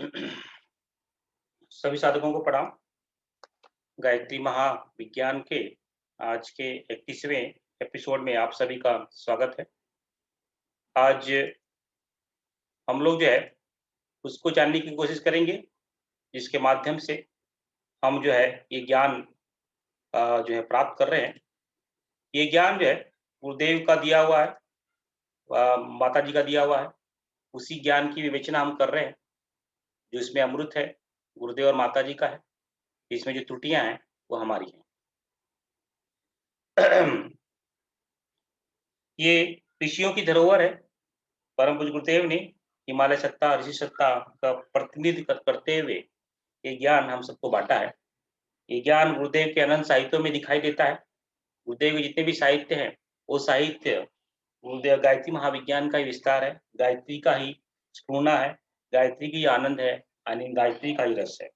सभी साधकों को प्रणाम। गायत्री महाविज्ञान के आज के 31वें एपिसोड में आप सभी का स्वागत है। आज हम लोग जो है उसको जानने की कोशिश करेंगे जिसके माध्यम से हम जो है ये ज्ञान जो है प्राप्त कर रहे हैं। ये ज्ञान जो है गुरुदेव का दिया हुआ है, माता जी का दिया हुआ है। उसी ज्ञान की विवेचना हम कर रहे हैं। जो इसमें अमृत है, गुरुदेव और माता जी का है। इसमें जो त्रुटियां हैं वो हमारी हैं। ये ऋषियों की धरोहर है। परम पूज्य गुरुदेव ने हिमालय सत्ता, ऋषि सत्ता का प्रतिनिधित्व करते हुए ये ज्ञान हम सबको बाँटा है। ये ज्ञान गुरुदेव के अनंत साहित्यों में दिखाई देता है। गुरुदेव के जितने भी साहित्य हैं, वो साहित्य गुरुदेव गायत्री महाविज्ञान का ही विस्तार है, गायत्री का ही स्फूर्णा है, गायत्री की आनंद है, यानी गायत्री का ही रस है।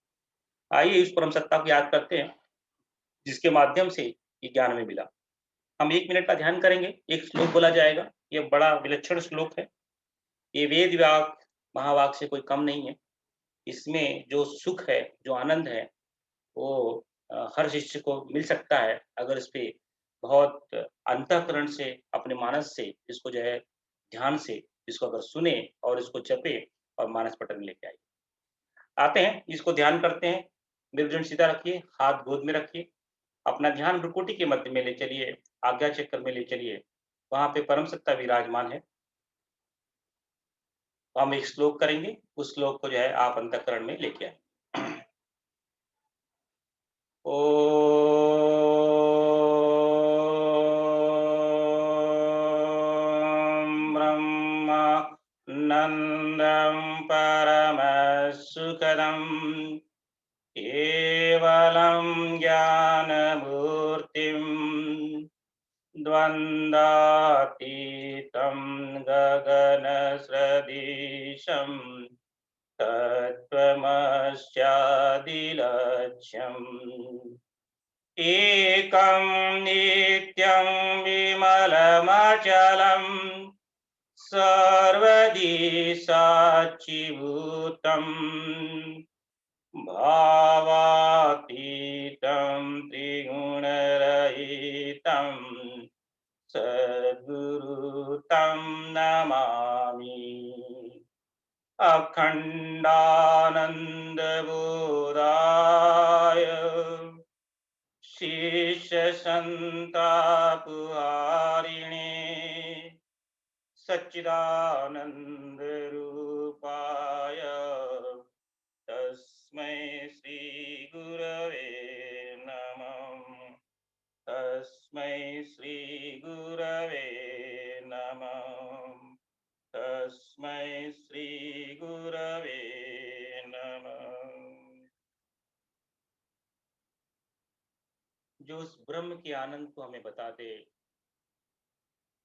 आइए इस परम सत्ता को याद करते हैं, जिसके माध्यम से ये ज्ञान हमें मिला। हम 1 मिनट का ध्यान करेंगे, एक श्लोक बोला जाएगा। ये बड़ा विलक्षण श्लोक है। ये वेद वाक महावाक से कोई कम नहीं है। इसमें जो सुख है, जो आनंद है, वो हर शिष्य को मिल सकता है अगर इस पे बहुत अंतःकरण से, अपने मानस से इसको जो है ध्यान से इसको अगर सुने और इसको जपे और मानस पटल में लेके आए। आते हैं, इसको ध्यान करते हैं। मेरुदंड सीधा रखिए, हाथ गोद में रखिए, अपना ध्यान भ्रुकुटी के मध्य में ले चलिए, आज्ञा चक्र में ले चलिए। वहाँ पे परम सत्ता विराजमान है। तो हम एक श्लोक करेंगे, उस श्लोक को जो है आप अंतःकरण में लेके आए। ॐ ब्रह्मानन्दं परमसुखदं केवलं ज्ञानमूर्तिं द्वन्द्वातीतं गगनसदृशं तत्त्वमस्यादिलक्ष्यम् एकं नित्यं विमलमचलं सर्वदि साक्षिभूतं भावातीतं त्रिगुणरहितं सद्गुरु तं नमामि। अखण्डानन्दबोधाय शेषसन्तापहारिणे सच्चिदानन्दरूपाय तस्मै श्रीगुरवे नमः। तस्मै श्रीगुरवे नमः। तस्मै श्रीगुरवे नमः। जो उस ब्रह्म के आनंद को हमें बता दे,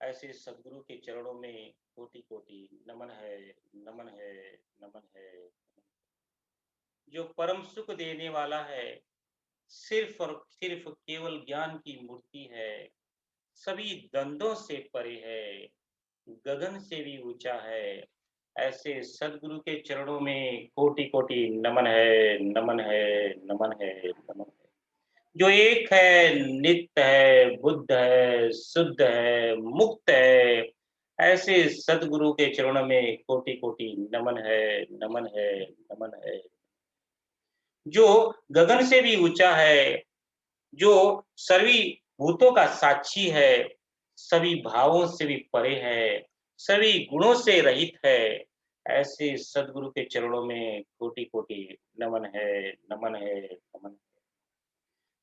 ऐसे सदगुरु के चरणों में कोटि-कोटि नमन है, नमन है, नमन है। जो परम सुख देने वाला है, सिर्फ और सिर्फ केवल ज्ञान की मूर्ति है, सभी द्वंद्वों से परे है, गगन से भी ऊंचा है। ऐसे सदगुरु के चरणों में कोटि-कोटि नमन है, नमन है, नमन है, नमन है। जो एक है, नित्य है, बुद्ध है, शुद्ध है, मुक्त है, ऐसे सदगुरु के चरणों में कोटि-कोटि नमन है, नमन है, नमन है। जो गगन से भी ऊँचा है, जो सभी भूतों का साक्षी है, सभी भावों से भी परे है, सभी गुणों से रहित है, ऐसे सदगुरु के चरणों में कोटि-कोटि नमन है, नमन है, नमन है।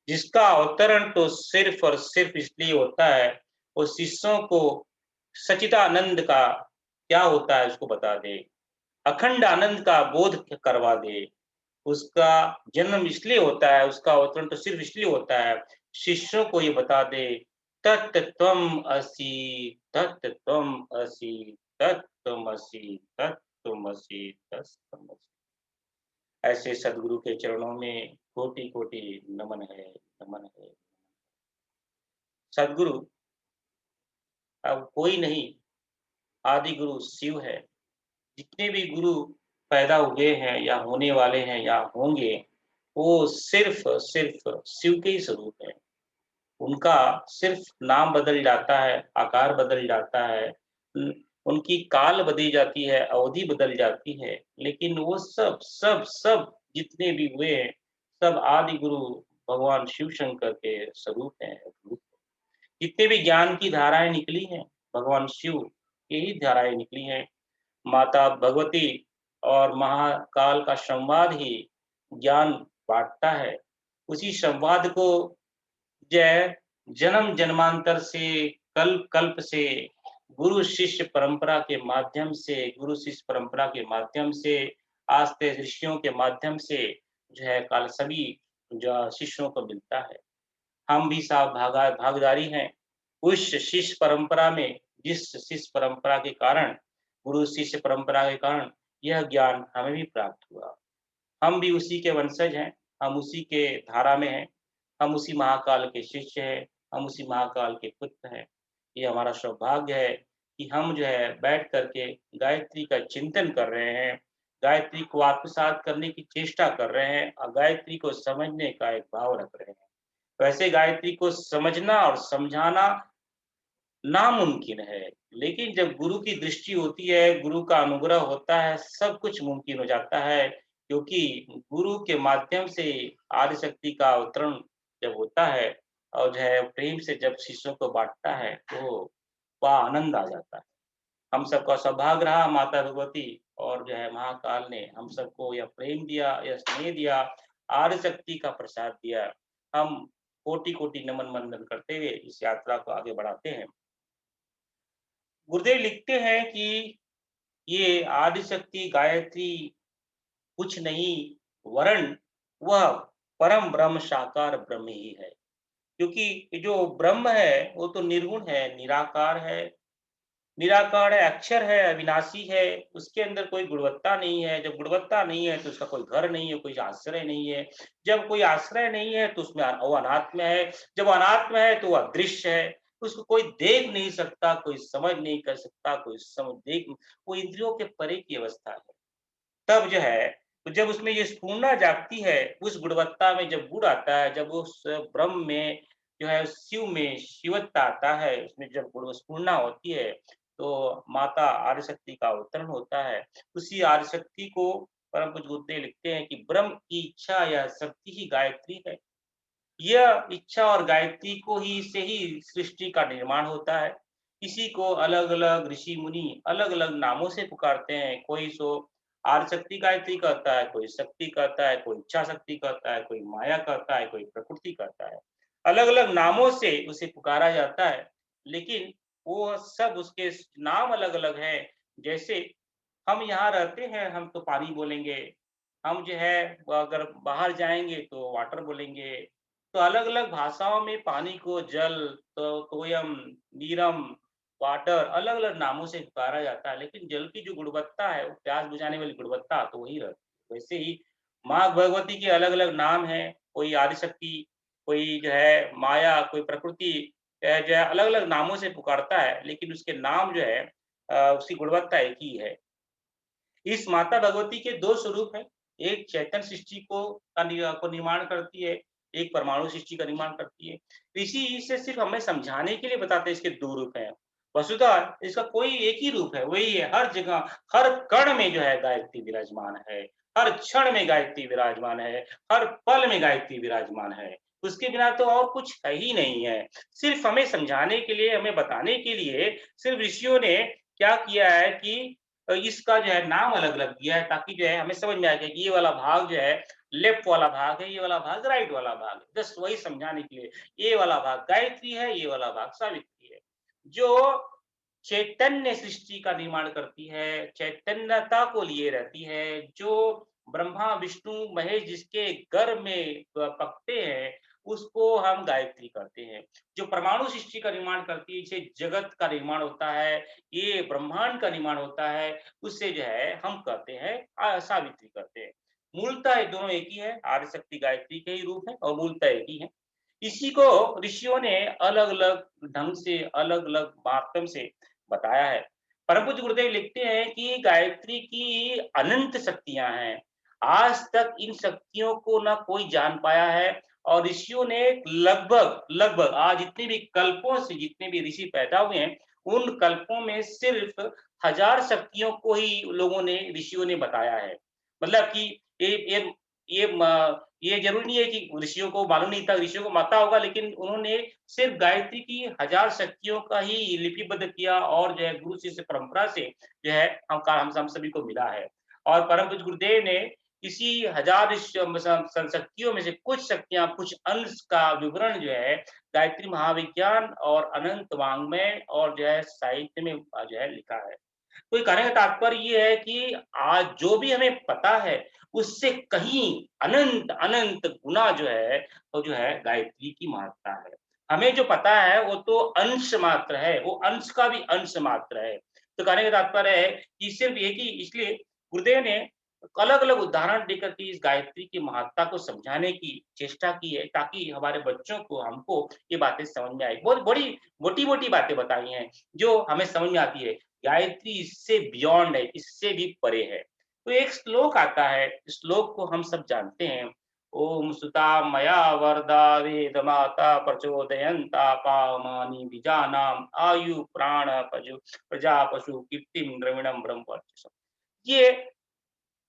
जिसका अवतरण तो सिर्फ और सिर्फ इसलिए होता है, वो शिष्यों को सच्चिदानंद का क्या होता है उसको बता दे, अखंड आनंद का बोध करवा दे। उसका जन्म इसलिए होता है, उसका अवतरण तो सिर्फ इसलिए होता है, शिष्यों को ये बता दे, तत्त्वम् असि, तत्त्वम् असि, तत्त्वमसि, तत्त्वमसि, तत्त्वमसि। ऐसे सदगुरु के चरणों में कोटि-कोटि नमन है, नमन है। सदगुरु अब कोई नहीं, आदि गुरु शिव है। जितने भी गुरु पैदा हुए हैं या होने वाले हैं या होंगे, वो सिर्फ सिर्फ शिव के ही स्वरूप है। उनका सिर्फ नाम बदल जाता है, आकार बदल जाता है, उन उनकी काल बदल जाती है, अवधि बदल जाती है, लेकिन वो सब सब सब जितने भी हुए हैं, सब आदि गुरु भगवान शिव शंकर के स्वरूप हैं, रूप हैं। जितने भी ज्ञान की धाराएँ निकली हैं, भगवान शिव की ही धाराएँ निकली हैं। माता भगवती और महाकाल का संवाद ही ज्ञान बाँटता है। उसी संवाद को जय जन्म जन्मांतर से कल्प कल्प से गुरु शिष्य परंपरा के माध्यम से गुरु शिष्य परंपरा के माध्यम से आज के ऋषियों के माध्यम से जो है काल सभी जो शिष्यों को मिलता है। हम भी साथ भागीदारी हैं उस शिष्य परंपरा में, जिस शिष्य परंपरा के कारण गुरु शिष्य परंपरा के कारण यह ज्ञान हमें भी प्राप्त हुआ। हम भी उसी के वंशज हैं, हम उसी के धारा में हैं, हम उसी महाकाल के शिष्य हैं, हम उसी महाकाल के पुत्र हैं। ये हमारा सौभाग्य है कि हम जो है बैठ कर के गायत्री का चिंतन कर रहे हैं, गायत्री को आत्मसात करने की चेष्टा कर रहे हैं और गायत्री को समझने का एक भाव रख रहे हैं। वैसे गायत्री को समझना और समझाना नामुमकिन है, लेकिन जब गुरु की दृष्टि होती है, गुरु का अनुग्रह होता है, सब कुछ मुमकिन हो जाता है, क्योंकि गुरु के माध्यम से आदिशक्ति का अवतरण जब होता है और जो है प्रेम से जब शिष्यों को बाँटता है, तो वह आनंद आ जाता है। हम सबका सौभाग्य रहा माता भगवती और जो है महाकाल ने हम सबको यह प्रेम दिया, यह स्नेह दिया, आदिशक्ति का प्रसाद दिया। हम कोटि-कोटि नमन वंदन करते हुए इस यात्रा को आगे बढ़ाते हैं। गुरुदेव लिखते हैं कि ये आदिशक्ति गायत्री कुछ नहीं वरन वह परम ब्रह्म साकार ब्रह्म ही है। क्योंकि ये जो ब्रह्म है वो तो निर्गुण है, निराकार है, अक्षर है, अविनाशी है, उसके अंदर कोई गुणवत्ता नहीं है। जब गुणवत्ता नहीं है तो उसका कोई घर नहीं है, कोई आश्रय नहीं है। जब कोई आश्रय नहीं है तो उसमें वो अनात्म है, जब अनात्म है तो वो अदृश्य है। उसको कोई देख नहीं सकता, कोई समझ नहीं कर सकता, कोई समझ देख वो इंद्रियों के परे की अवस्था है। तब जो है, तो जब उसमें ये स्फूर्णा जागती है, उस गुणवत्ता में जब गुण आता है, जब उस ब्रह्म में जो है शिव में शिवत्व आता है, उसमें जब गुण स्फूर्णा होती है, तो माता आदिशक्ति का अवतरण होता है। उसी आदिशक्ति को परम पूज्य गुरुदेव लिखते हैं कि ब्रह्म की इच्छा या शक्ति ही गायत्री है। यह इच्छा और गायत्री को ही से ही सृष्टि का निर्माण होता है। इसी को अलग-अलग ऋषि-मुनि अलग-अलग नामों से पुकारते हैं। कोई सो आदिशक्ति गायत्री कहता है, कोई शक्ति कहता है, कोई इच्छा शक्ति कहता है, कोई माया कहता है, कोई प्रकृति कहता है। अलग-अलग नामों से उसे पुकारा जाता है, लेकिन वो सब उसके नाम अलग-अलग हैं। जैसे हम यहाँ रहते हैं, हम तो पानी बोलेंगे, हम जो है अगर बाहर जाएँगे तो वाटर बोलेंगे। तो अलग-अलग भाषाओं में पानी को जल, तो तोयम, नीरम, वाटर अलग-अलग नामों से पुकारा जाता है, लेकिन जल की जो गुणवत्ता है, वो प्यास बुझाने वाली गुणवत्ता तो वही रहती है। वैसे ही माँ भगवती के अलग-अलग नाम हैं, कोई आदिशक्ति, कोई जो है माया, कोई प्रकृति जो है अलग-अलग नामों से पुकारता है, लेकिन उसके नाम जो है उसकी गुणवत्ता एक ही है। इस माता भगवती के 2 स्वरूप हैं, एक चैतन्य सृष्टि को निर्माण करती है, एक परमाणु सृष्टि का निर्माण करती है। ऋषि इसे सिर्फ़ हमें समझाने के लिए बताते हैं इसके 2 रूप हैं। वस्तुतः इसका कोई एक ही रूप है, वही है हर जगह, हर कण में जो है गायत्री विराजमान है, हर क्षण में गायत्री विराजमान है, हर पल में गायत्री विराजमान है। उसके बिना तो और कुछ है ही नहीं है। सिर्फ़ हमें समझाने के लिए, हमें बताने के लिए सिर्फ़ ऋषियों ने क्या किया है कि इसका जो है नाम अलग-अलग दिया है ताकि जो है हमें समझ में आ जाए कि ये वाला भाग जो है लेफ्ट वाला भाग है, ये वाला भाग राइट वाला भाग है। जस्ट वही समझाने के लिए, ये वाला भाग गायत्री है, ये वाला भाग सावित्री है। जो चैतन्य सृष्टि का निर्माण करती है, चैतन्यता को लिए रहती है, जो ब्रह्मा, विष्णु, महेश जिसके गर्भ में पकते हैं, उसको हम गायत्री कहते हैं। जो परमाणु सृष्टि का निर्माण करती है, जिसे जगत का निर्माण होता है, ये ब्रह्मांड का निर्माण होता है, उससे जो है हम कहते हैं सावित्री कहते हैं। मूलतः ये दोनों एक ही है, आदिशक्ति गायत्री के ही रूप हैं और मूलतः एक ही है। इसी को ऋषियों ने अलग-अलग ढंग से, अलग-अलग माध्यम से बताया है। परम पूज्य गुरुदेव लिखते हैं कि गायत्री की अनंत शक्तियां हैं। आज तक इन शक्तियों को ना कोई जान पाया है और ऋषियों ने लगभग लगभग आज जितने भी कल्पों से जितने भी ऋषि पैदा हुए हैं, उन कल्पों में सिर्फ 1000 शक्तियों को ही लोगों ने ऋषियों ने बताया है। मतलब कि ये ये म ये ज़रूरी नहीं है कि ऋषियों को मालूम नहीं था, ऋषियों को पता होगा, लेकिन उन्होंने सिर्फ गायत्री की 1000 शक्तियों का ही लिपिबद्ध किया और जो है गुरु शिष्य परंपरा से जो है हम सभी को मिला है। और परम पूज्य गुरुदेव ने इसी 1000 शक्तियों में से कुछ शक्तियाँ, कुछ अंश का विवरण जो है गायत्री महाविज्ञान और अनंत वाङ्मय और जो है साहित्य में जो है लिखा है। तो ये कहने का तात्पर्य ये है कि आज जो भी हमें पता है, उससे कहीं अनंत अनंत गुना जो है, वो जो है गायत्री की महत्ता है। हमें जो पता है वो तो अंश मात्र है, वो अंश का भी अंश मात्र है। तो कहने का तात्पर्य है कि सिर्फ ये कि इसलिए गुरुदेव ने अलग-अलग उदाहरण देकर के इस गायत्री की महत्ता को समझाने की चेष्टा की है, ताकि हमारे बच्चों को, हमको ये बातें समझ में आए। बहुत बड़ी मोटी-मोटी बातें बताई हैं, जो हमें समझ में आती है। गायत्री इससे बियॉन्ड है, इससे भी परे है। तो एक श्लोक आता है, श्लोक को हम सब जानते हैं। ओम सुता मया वरदा वेद माता प्रचोदयन्ता पावमानि बीजानाम आयु प्राण पशु प्रजा पशु कीर्तिम द्रविणम ब्रह्म वर्चस्व। ये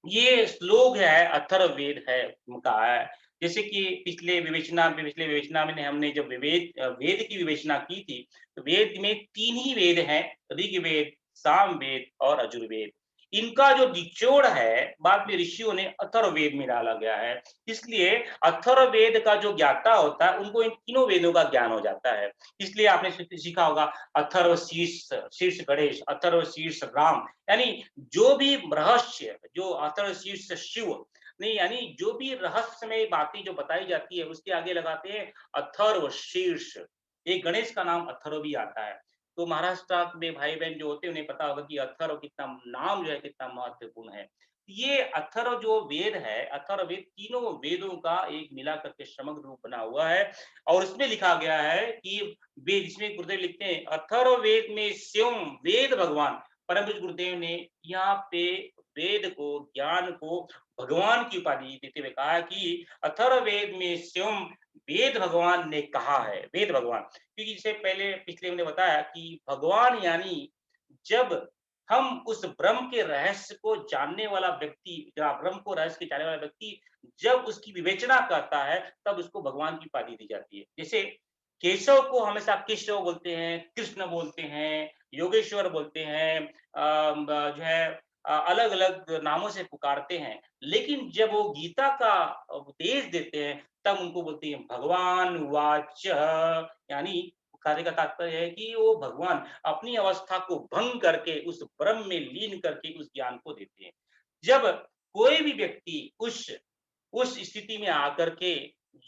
ये श्लोक है अथर्ववेद है का है। जैसे कि पिछले विवेचना में हमने जब वेद की विवेचना की थी, तो वेद में 3 ही वेद हैं, ऋग्वेद, सामवेद और यजुर्वेद। इनका जो निचोड़ है, बाद में ऋषियों ने अथर्ववेद में डाला गया है। इसलिए अथर्ववेद का जो ज्ञाता होता है, उनको इन तीनों वेदों का ज्ञान हो जाता है। इसलिए आपने सीखा होगा अथर्व शीर्ष शीर्ष गणेश, अथर्व शीर्ष राम, यानी जो भी रहस्य, जो अथर्वशीर्ष शिव, नहीं यानी जो भी रहस्यमय बातें जो बताई जाती है, उसके आगे लगाते हैं अथर्व शीर्ष। एक गणेश का नाम अथर्व भी आता है। तो महाराष्ट्र में भाई बहन जो होते हैं उन्हें पता होगा कि अथर्व कितना नाम जो है कितना महत्वपूर्ण है। ये अथर्व जो वेद है, अथर्ववेद तीनों वेदों का एक मिला करके समग्र रूप बना हुआ है। और उसमें लिखा गया है कि वेद, इसमें गुरुदेव लिखते हैं अथर्ववेद में स्वयं वेद भगवान, परम पूज्य गुरुदेव ने यहाँ पे वेद को, ज्ञान को भगवान की उपाधि देते हुए कहा है कि अथर्ववेद में स्वयं वेद भगवान ने कहा है, वेद भगवान। क्योंकि इससे पहले पिछले हमने बताया कि भगवान यानी जब हम उस ब्रह्म के रहस्य को जानने वाला व्यक्ति, या ब्रह्म को रहस्य के जानने वाला व्यक्ति जब उसकी विवेचना करता है, तब उसको भगवान की उपाधि दी जाती है। जैसे केशव को हमेशा केशव बोलते हैं, कृष्ण बोलते हैं, योगेश्वर बोलते हैं, जो है अलग-अलग नामों से पुकारते हैं। लेकिन जब वो गीता का उपदेश देते हैं, तब उनको बोलते हैं भगवान वाच, यानी कहने का तात्पर्य है कि वो भगवान अपनी अवस्था को भंग करके उस ब्रह्म में लीन करके उस ज्ञान को देते हैं। जब कोई भी व्यक्ति उस स्थिति में आकर के,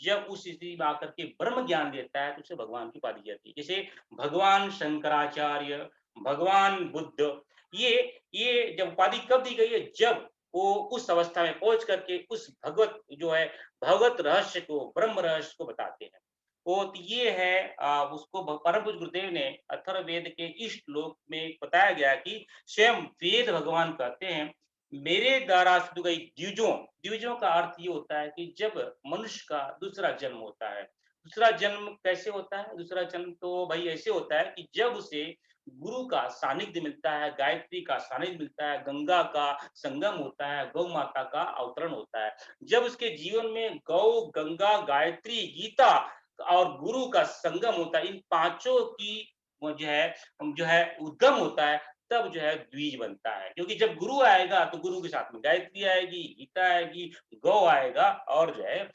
जब उस स्थिति में आकर के ब्रह्म ज्ञान देता है, तो उसे भगवान की उपाधि दी जाती है। जैसे भगवान शंकराचार्य, भगवान बुद्ध, ये ये जब उपाधि कब दी गई है, जब वो उस अवस्था में पहुंच करके उस भगवत जो है भगवत रहस्य को, ब्रह्म रहस्य को बताते हैं। तो ये है उसको परम पूज्य गुरुदेव ने अथर्ववेद के इस श्लोक में बताया गया कि स्वयं वेद भगवान कहते हैं, मेरे द्वारा शुरू गई द्विजों, द्विजों का अर्थ ये होता है कि जब मनुष्य का दूसरा जन्म होता है। दूसरा जन्म कैसे होता है? दूसरा जन्म तो भाई ऐसे होता है कि जब उसे गुरु का सानिध्य मिलता है, गायत्री का सानिध्य मिलता है, गंगा का संगम होता है, गौ माता का अवतरण होता है। जब उसके जीवन में गौ, गंगा, गायत्री, गीता और गुरु का संगम होता है, इन पांचों की वो जो है उद्गम होता है, तब जो है द्विज बनता है। क्योंकि जब गुरु आएगा तो गुरु के साथ में गायत्री आएगी, गीता आएगी, गौ आएगा और जो है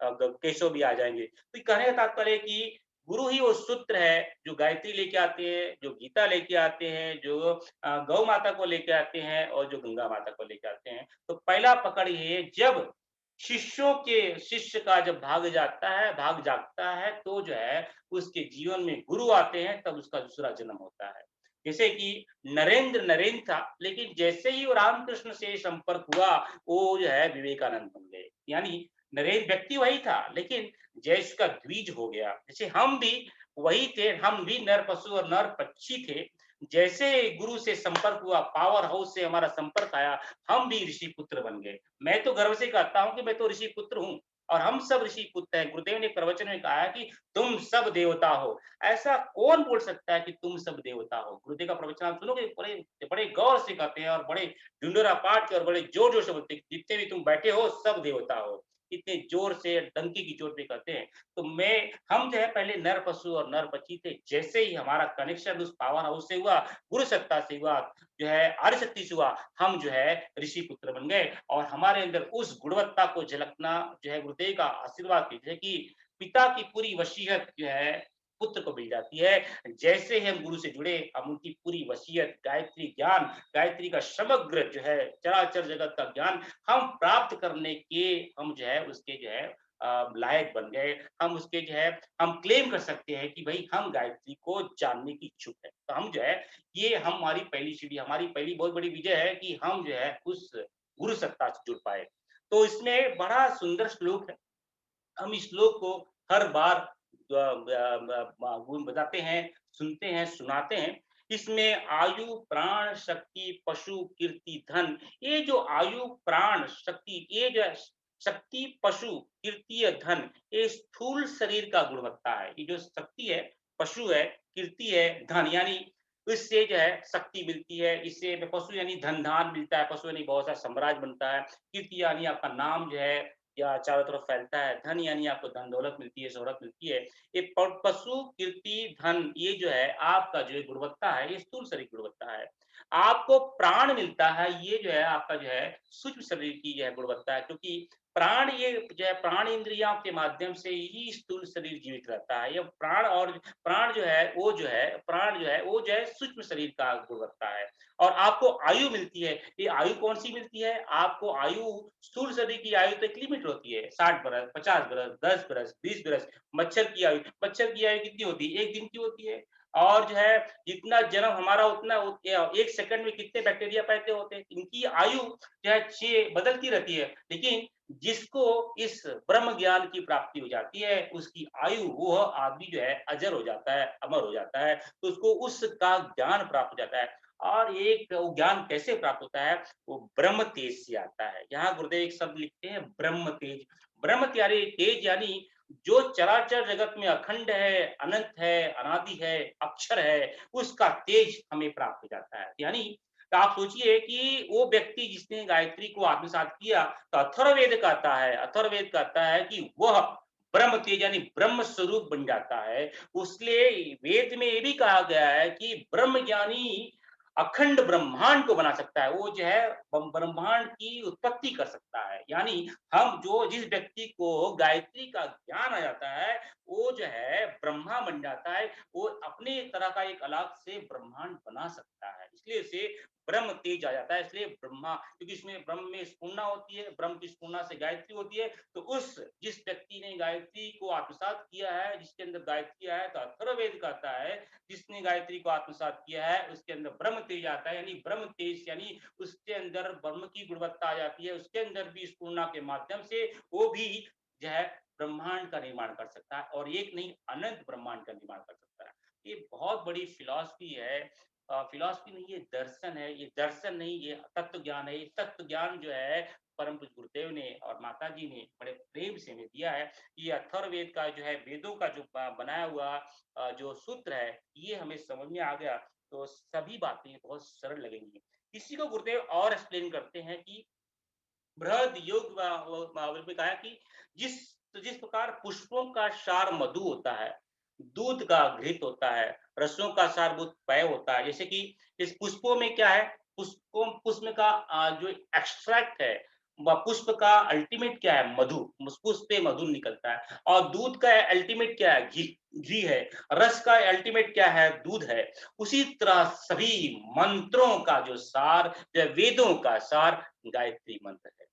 केशव भी आ जाएंगे। तो कहने का तात्पर्य है कि गुरु ही वो सूत्र है जो गायत्री लेके आते हैं, जो गीता लेके आते हैं, जो गौ माता को लेके आते हैं और जो गंगा माता को लेके आते हैं। तो पहला पकड़ ये, जब शिष्य का जब भाग जागता है, तो जो है उसके जीवन में गुरु आते हैं, तब उसका दूसरा जन्म होता है। जैसे कि नरेंद्र था, लेकिन जैसे ही वो रामकृष्ण से संपर्क हुआ, वो जो है विवेकानंद बन गए। यानी नरेंद्र व्यक्ति वही था, लेकिन जैसे का द्विज हो गया। जैसे हम भी वही थे, हम भी नर पशु और नर पक्षी थे, जैसे गुरु से संपर्क हुआ, पावर हाउस से हमारा संपर्क आया, हम भी ऋषि पुत्र बन गए। मैं तो गर्व से कहता हूँ कि मैं तो ऋषि पुत्र हूँ और हम सब ऋषि पुत्र हैं। गुरुदेव ने प्रवचन में कहा है कि तुम सब देवता हो। ऐसा कौन बोल सकता है कि तुम सब देवता हो? गुरुदेव का प्रवचन आप सुनोगे, बड़े बड़े गौर से कहते हैं और बड़े ढिंढोरा पाट के और बड़े जोर-जोर से बोलते हैं, जितने भी तुम बैठे हो सब देवता हो। इतने जोर से डंके की चोट पे कहते हैं। तो हम जो है पहले नर पशु और नर पक्षी थे। जैसे ही हमारा कनेक्शन उस पावर हाउस से हुआ, गुरु सत्ता से हुआ, जो है आर्य शक्ति से हुआ, हम जो है ऋषि पुत्र बन गए और हमारे अंदर उस गुणवत्ता को झलकना जो है गुरुदेव का आशीर्वाद कीजिए कि पिता की पूरी वसीयत जो है पुत्र को मिल जाती है। जैसे ही हम गुरु से जुड़े, हम उनकी पूरी वसीयत, गायत्री ज्ञान, गायत्री का समग्र जो है चराचर जगत का ज्ञान हम प्राप्त करने के हम जो है उसके जो है लायक बन गए। हम उसके जो है हम क्लेम कर सकते हैं कि भई हम गायत्री को जानने की इच्छुक हैं। तो हम जो है ये हमारी पहली सीढ़ी, हमारी पहली बहुत बड़ी विजय है कि हम जो है उस गुरु सत्ता से जुड़ पाए। तो इसमें बड़ा सुंदर श्लोक है। हम इस श्लोक को हर बार गुण बताते हैं, सुनते हैं, सुनाते हैं। इसमें आयु, प्राण, शक्ति, पशु, कीर्ति, धन, ये जो आयु, प्राण, शक्ति, ये जो है शक्ति, पशु, कीर्ति या धन, ये स्थूल शरीर का गुणवत्ता है। ये जो शक्ति है, पशु है, कीर्ति है, धन यानी इससे जो है शक्ति मिलती है, इससे पशु यानी धन-धान मिलता है, पशु यानी बहुत सारा साम्राज्य बनता है, कीर्ति यानी आपका नाम जो है या चारों तरफ फैलता है, धन यानी आपको धन-दौलत मिलती है, शोहरत मिलती है। ये प पशु, कीर्ति, धन ये जो है आपका जो है गुणवत्ता है, ये स्थूल शरीर की गुणवत्ता है। आपको प्राण मिलता है, ये जो है आपका जो है सूक्ष्म शरीर की जो है गुणवत्ता है क्योंकि प्राण ये जो है प्राण इंद्रियों के माध्यम से ही स्थूल शरीर जीवित रहता है। ये प्राण जो है वो जो है प्राण जो है वो जो है सूक्ष्म शरीर का गुणवत्ता है। और आपको आयु मिलती है, ये आयु कौन-सी मिलती है? आपको आयु स्थूल शरीर की आयु तो एक लिमिट होती है, 60 बरस, 50 बरस, 10 बरस, 20 बरस। मच्छर की आयु कितनी होती है? 1 दिन की होती है। और जो है जितना जन्म हमारा उतना 1 सेकंड में कितने बैक्टीरिया पैदा होते हैं। इनकी आयु जो है 6 बदलती रहती है, लेकिन जिसको इस ब्रह्म ज्ञान की प्राप्ति हो जाती है, उसकी आयु वह आदमी जो है अजर हो जाता है, अमर हो जाता है, तो उसको उसका ज्ञान प्राप्त हो जाता है। और एक वो ज्ञान कैसे प्राप्त होता है? वो ब्रह्म तेज से आता है। यहाँ गुरुदेव एक शब्द लिखते हैं ब्रह्म तेज। ब्रह्म त्यारी तेज यानी जो चराचर जगत में अखंड है, अनंत है, अनादि है, अक्षर है, उसका तेज हमें प्राप्त हो जाता है। यानी तो आप सोचिए कि वो व्यक्ति जिसने गायत्री को आत्मसात किया, तो अथर्ववेद कहता है कि वह ब्रह्म तेज यानी ब्रह्म स्वरूप बन जाता है। उसलिए वेद में ये भी कहा गया है कि ब्रह्म ज्ञानी अखंड ब्रह्मांड को बना सकता है। वो जो है ब्रह्मांड की उत्पत्ति कर सकता है। यानी हम जो जिस व्यक्ति को गायत्री का ज्ञान आ जाता है, वो जो है ब्रह्मा बन जाता है। वो अपने तरह का एक अलग से ब्रह्मांड बना सकता है। इसलिए इसे ब्रह्म तेज आ जाता है। इसलिए ब्रह्मा क्योंकि इसमें ब्रह्म में स्फुरना होती है, ब्रह्म की स्फुरना से गायत्री होती है। तो उस जिस व्यक्ति ने गायत्री को आत्मसात किया है, जिसके अंदर गायत्री है, तो अथर्ववेद कहता है जिसने गायत्री को आत्मसात किया है उसके अंदर ब्रह्म तेज आता है। यानी ब्रह्म तेज यानी उसके अंदर ब्रह्म की गुणवत्ता आ जाती है। उसके अंदर भी स्फुरना के माध्यम से वो भी जो है ब्रह्मांड का निर्माण कर सकता है और एक नहीं अनंत ब्रह्मांड का निर्माण कर सकता है। ये बहुत बड़ी फिलॉसफी है। फिलॉसफी नहीं, ये दर्शन है। ये दर्शन नहीं, ये तत्व ज्ञान है। ये तत्व ज्ञान जो है परम पूज्य गुरुदेव ने और माता जी ने बड़े प्रेम से हमें दिया है। ये अथर्ववेद का जो है वेदों का जो बनाया हुआ जो सूत्र है, ये हमें समझ में आ गया तो सभी बातें बहुत सरल लगेंगी। इसी को गुरुदेव और एक्सप्लेन करते हैं कि बृहद योग में कहा कि जिस जिस प्रकार पुष्पों का सार मधु होता है, दूध का घृत होता है, रसों का सारभूत पेय होता है। जैसे कि इस पुष्पों में क्या है, पुष्प का जो एक्सट्रैक्ट है, पुष्प का अल्टीमेट क्या है, मधु। पुष्प से मधु निकलता है और दूध का अल्टीमेट क्या है, घी घी है। रस का अल्टीमेट क्या है, दूध है। उसी तरह सभी मंत्रों का जो सार, जो वेदों का सार गायत्री मंत्र है।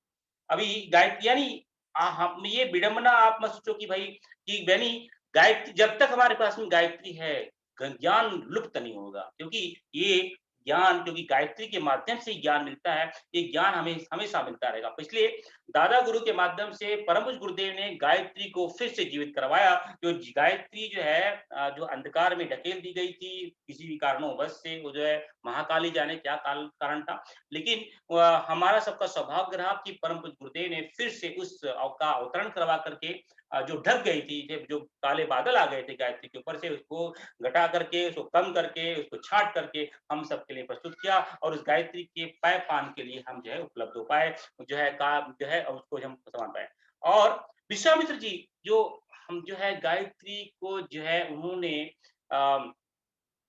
अभी गायत्री यानी हम ये विडंबना आप मत सोचो कि भाई कि यानी गायत्री जब तक हमारे पास में गायत्री है, ज्ञान लुप्त नहीं होगा क्योंकि ये ज्ञान, क्योंकि गायत्री के माध्यम से ज्ञान मिलता है, ये ज्ञान हमें हमेशा मिलता रहेगा। इसलिए दादा गुरु के माध्यम से परम पूज्य गुरुदेव ने गायत्री को फिर से जीवित करवाया। जो गायत्री जो है जो अंधकार में ढकेल दी गई थी किसी भी कारणों से, वो जो है महाकाली जाने क्या कारण था, लेकिन हमारा सबका सौभाग्य रहा कि परम पूज्य गुरुदेव ने फिर से उस का अवतरण करवा करके जो ढक गई थी, जब जो काले बादल आ गए थे गायत्री के ऊपर से, उसको घटा करके, उसको कम करके, उसको छाट करके हम सबके लिए प्रस्तुत किया, और उस गायत्री के पाए पान के लिए हम जो है उपलब्ध हो पाए, जो है का जो है उसको हम समान पाए। और विश्वामित्र जी जो हम जो है गायत्री को जो है उन्होंने अ,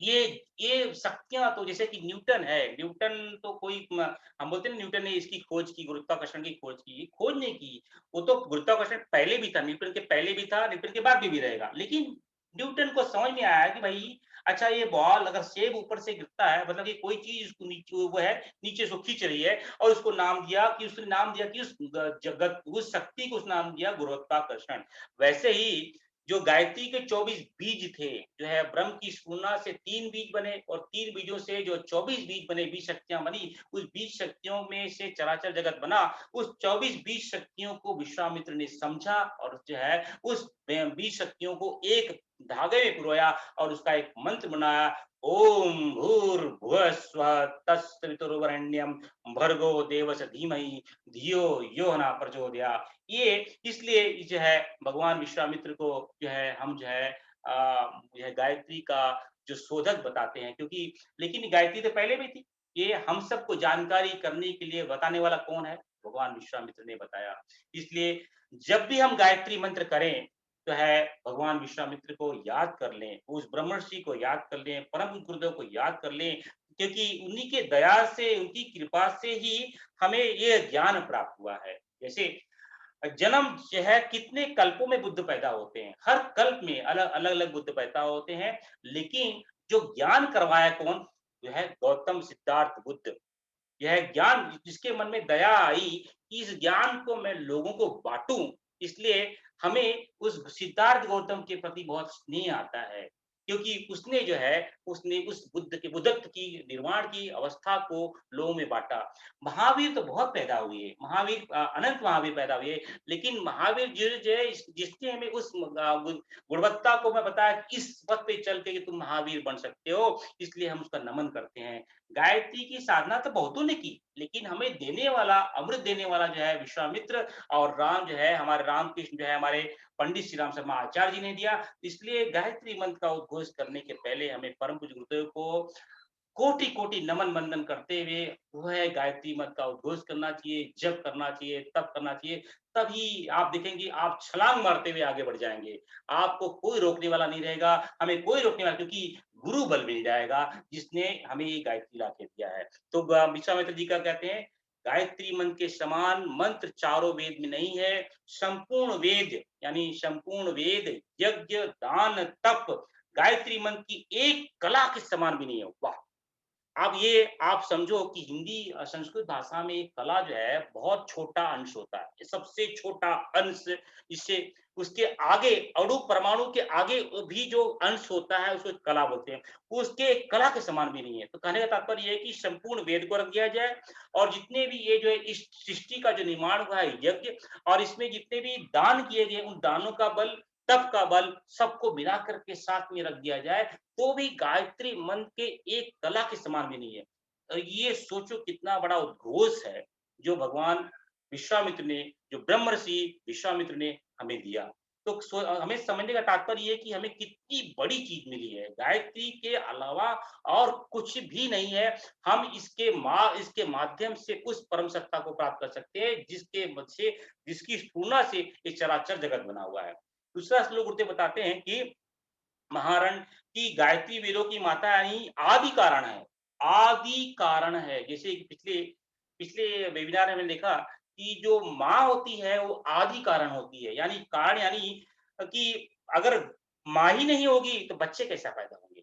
ये ये शक्तियाँ तो जैसे कि न्यूटन है, न्यूटन तो कोई म हम बोलते हैं ना, न्यूटन ने इसकी खोज की, गुरुत्वाकर्षण की खोज की, खोज नहीं की। वो तो गुरुत्वाकर्षण पहले भी था, न्यूटन के पहले भी था, न्यूटन के बाद भी रहेगा। लेकिन न्यूटन को समझ में आया कि भई अच्छा, ये बॉल अगर सेब ऊपर से गिरता है, मतलब कि कोई चीज़ उसको नीचे वो है, नीचे से खींच रही है, और उसको नाम दिया कि उसने नाम दिया कि उस जगत उस शक्ति को उसने नाम दिया गुरुत्वाकर्षण। वैसे ही जो गायत्री के 24 बीज थे, जो है ब्रह्म की स्फुरना से 3 बीज बने, और 3 बीजों से जो 24 बीज बने, 20 शक्तियाँ बनी, उस 20 शक्तियों में से चराचर जगत बना। उस 24 बीज शक्तियों को विश्वामित्र ने समझा, और जो है उस 20 शक्तियों को एक धागे में पिरोया, और उसका एक मंत्र बनाया। ओम भूर्भुवः स्वः तत्सवितुर्वरेण्यं भर्गो देवस्य धीमहि धियो यो न प्रचोदयात्। ये इसलिए जो है भगवान विश्वामित्र को जो है हम जो है जो है गायत्री का जो शोधक बताते हैं, क्योंकि लेकिन गायत्री तो पहले भी थी। ये हम सबको जानकारी करने के लिए बताने वाला कौन है? भगवान विश्वामित्र ने बताया। इसलिए जब भी हम गायत्री मंत्र करें, तो है भगवान विश्वामित्र को याद कर लें, उस ब्रह्मर्षि को याद कर लें, परम गुरुदेव को याद कर लें, क्योंकि उन्हीं के दया से, उनकी कृपा से ही हमें ये ज्ञान प्राप्त हुआ है। जैसे जन्म जो है कितने कल्पों में बुद्ध पैदा होते हैं, हर कल्प में अलग अलग अलग बुद्ध पैदा होते हैं, लेकिन जो ज्ञान करवाया कौन? जो है गौतम सिद्धार्थ बुद्ध। यह ज्ञान जिसके मन में दया आई कि इस ज्ञान को मैं लोगों को बांटूं, इसलिए हमें उस सिद्धार्थ गौतम के प्रति बहुत स्नेह आता है, क्योंकि उसने जो है उसने उस बुद्ध के बुद्धत्व की निर्माण की अवस्था को लोगों में बांटा। महावीर तो बहुत पैदा हुए, महावीर अनंत महावीर पैदा हुए, लेकिन महावीर जो है जिसने हमें उस गुणवत्ता को मैं बताया कि इस पथ पे चल के तुम महावीर बन सकते हो, इसलिए हम उसका नमन करते हैं। गायत्री की साधना तो बहुतों ने की, लेकिन हमें देने वाला, अमृत देने वाला जो है विश्वामित्र, और राम जो है हमारे रामकृष्ण जो है हमारे पंडित श्री राम शर्मा आचार्य जी ने दिया। इसलिए गायत्री मंत्र का उद्घोष करने के पहले हमें परम पूज्य गुरुदेव को कोटि कोटि नमन वंदन करते हुए वो है गायत्री मंत्र का उद्घोष करना चाहिए, जप करना चाहिए, तप करना चाहिए। तभी आप देखेंगे आप छलांग मारते हुए आगे बढ़ जाएंगे, आपको कोई रोकने वाला नहीं रहेगा, हमें कोई रोकने वाला, क्योंकि गुरु बल मिल जाएगा जिसने हमें ये गायत्री ला के दिया है। तो विश्वामित्र जी का कहते हैं, गायत्री मंत्र के समान मंत्र चारों वेद में नहीं है। संपूर्ण वेद, यानी संपूर्ण वेद, यज्ञ, दान, तप, गायत्री मंत्र की एक कला के समान भी नहीं है। वाह! अब ये आप समझो कि हिंदी संस्कृत भाषा में एक कला जो है बहुत छोटा अंश होता है, ये सबसे छोटा अंश। इससे उसके आगे अणु परमाणु के आगे भी जो अंश होता है उसको कला बोलते हैं, उसके एक कला के समान भी नहीं है। तो कहने का तात्पर्य ये है कि संपूर्ण वेद को रख दिया जाए, और जितने भी ये जो है इस सृष्टि का जो निर्माण हुआ है यज्ञ, और इसमें जितने भी दान किए गए उन दानों का बल, तप का बल, सबको मिला करके साथ में रख दिया जाए, तो भी गायत्री मंत्र के एक कला के समान भी नहीं है। ये सोचो कितना बड़ा उद्घोष है जो भगवान विश्वामित्र ने, जो ब्रह्मर्षि विश्वामित्र ने हमें दिया। तो हमें समझने का तात्पर्य ये है कि हमें कितनी बड़ी चीज मिली है, गायत्री के अलावा और कुछ भी नहीं है। हम इसके माध्यम से उस परम सत्ता को प्राप्त कर सकते हैं जिसके मध्य से, जिसकी स्फूर्णा से ये चराचर जगत बना हुआ है। दूसरा श्लोक गुरुदेव बताते हैं कि महारण की गायत्री वेदों की माता यानी आदि कारण है, आदि कारण है। जैसे कि पिछले पिछले वेबिनार में हमने देखा कि जो माँ होती है वो आदि कारण होती है, यानी कारण यानी कि अगर माँ ही नहीं होगी तो बच्चे कैसा पैदा होंगे।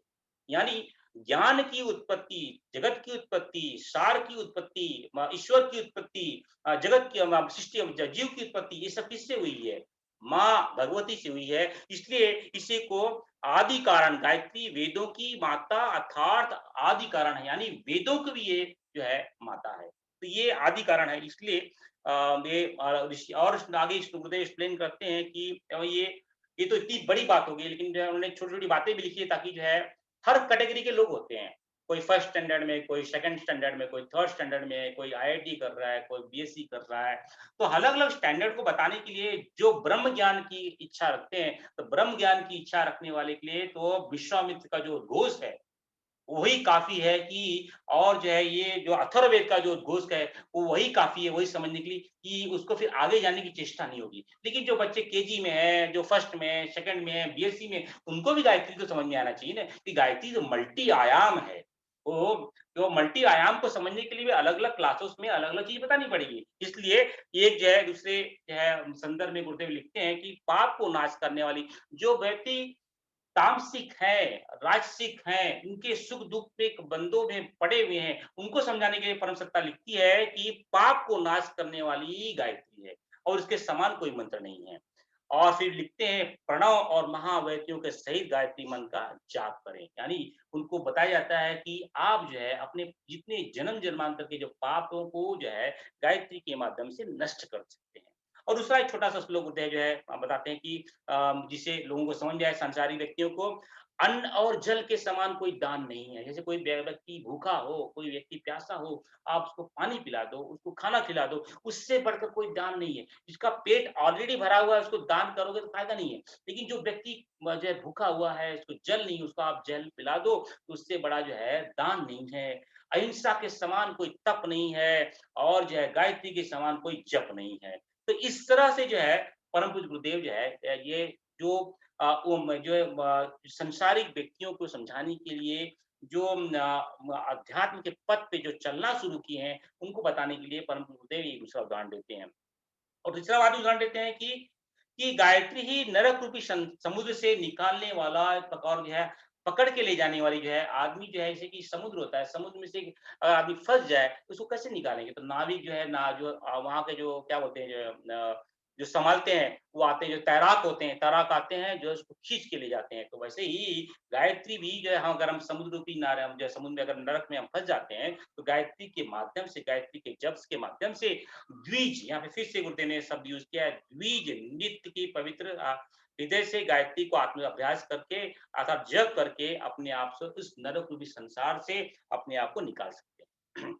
यानी ज्ञान की उत्पत्ति, जगत की उत्पत्ति, सार की उत्पत्ति, ईश्वर की उत्पत्ति, जगत की सृष्टि, जीव की उत्पत्ति, ये सब किससे हुई है? माँ भगवती से हुई है। इसलिए इसी को आदि कारण, गायत्री वेदों की माता अर्थात आदि कारण है, यानी वेदों की भी ये जो है माता है। तो ये आदि कारण है, इसलिए ये ऋषि और आगे गुरुदेव एक्सप्लेन करते हैं कि ये तो इतनी बड़ी बात हो गई, लेकिन जो है उन्होंने छोटी-छोटी बातें भी लिखी है ताकि जो है हर कैटेगरी के लोग होते हैं। कोई फर्स्ट स्टैंडर्ड में, कोई सेकंड स्टैंडर्ड में, कोई थर्ड स्टैंडर्ड में, कोई आईआईटी कर रहा है, कोई बीएससी कर रहा है। तो अलग-अलग स्टैंडर्ड को बताने के लिए जो ब्रह्म ज्ञान की इच्छा रखते हैं, तो ब्रह्म ज्ञान की इच्छा रखने वाले के लिए तो विश्वामित्र का जो घोष है, वही काफ़ी है कि और जो है ये जो अथर्ववेद का जो घोष है, वो वही काफ़ी है, वही समझने के लिए कि उसको फिर आगे जाने की चेष्टा नहीं होगी। लेकिन जो बच्चे केजी में हैं, जो फर्स्ट में है, सेकंड में है, बीएससी में, उनको भी गायत्री तो समझ में आना चाहिए ना कि गायत्री तो मल्टी आयाम है। वो तो मल्टी आयाम को समझने के लिए भी अलग-अलग क्लासेस में अलग-अलग चीज़ बतानी पड़ेगी। इसलिए एक जो है दूसरे जो है संदर्भ में गुरुदेव लिखते हैं कि पाप को नाश करने वाली जो व्यक्ति तामसिक हैं, राजसिक हैं, उनके सुख-दुःख पे बंधों में पड़े हुए हैं, उनको समझाने के लिए परम सत्ता लिखती है कि पाप को नाश करने वाली गायत्री है और इसके समान कोई मंत्र नहीं है। और फिर लिखते हैं प्रणव और महावाक्यों के सहित गायत्री मंत्र का जाप करें। यानी उनको बताया जाता है कि आप जो है अपने जितने जन्म-जन्मांतर के जो पापों को जो है गायत्री के माध्यम से नष्ट कर सकते हैं। और दूसरा एक छोटा-सा श्लोक होता है जो है बताते हैं कि जिससे लोगों को समझ में आए संसारी व्यक्तियों को, अन्न और जल के समान कोई दान नहीं है। जैसे कोई व्यक्ति भूखा हो, कोई व्यक्ति प्यासा हो, आप उसको पानी पिला दो, उसको खाना खिला दो, उससे बढ़कर कोई दान नहीं है। जिसका पेट ऑलरेडी भरा हुआ है, उसको दान करोगे तो फ़ायदा नहीं है। लेकिन जो व्यक्ति जो है भूखा हुआ है, उसको जल नहीं, उसको आप जल पिला दो, तो उससे बड़ा जो है दान नहीं है। अहिंसा के समान कोई तप नहीं है और जो है गायत्री के समान कोई जप नहीं है। तो इस तरह से जो है परम पूज्य गुरुदेव जो है ये जो वो जो है संसारिक व्यक्तियों को समझाने के लिए जो अध्यात्म के पथ पे जो चलना शुरू किए हैं, उनको बताने के लिए परम पूज्य गुरुदेव ये दूसरा उदाहरण देते हैं। और तीसरा वाला उदाहरण देते हैं कि गायत्री ही नरक रूपी समुद्र से निकालने वाला एक प्रकार जो है पकड़ के ले जाने वाली जो है आदमी जो है जैसे कि समुद्र होता है, समुद्र में से अगर आदमी फँस जाए तो उसको कैसे निकालेंगे? तो नाविक जो है ना जो वहाँ के जो क्या बोलते हैं जो सँभालते हैं, वो आते हैं जो तैराक होते हैं, तैराक आते हैं जो है उसको खींच के ले जाते हैं। तो वैसे ही गायत्री भी जो है हम अगर हम समुद्र रूपी नारे हम जो है समुद्र में अगर नरक में हम फँस जाते हैं, तो गायत्री के माध्यम से, गायत्री के जप के माध्यम से द्विज यहाँ पे फिर से गुरुदेव ने शब्द यूज़ किया है, द्विज नित्य की पवित्र हृदय से गायत्री को आत्म अभ्यास करके अर्थात जप करके अपने आप से उस नरक रूपी संसार से अपने आप को निकाल सकते हैं।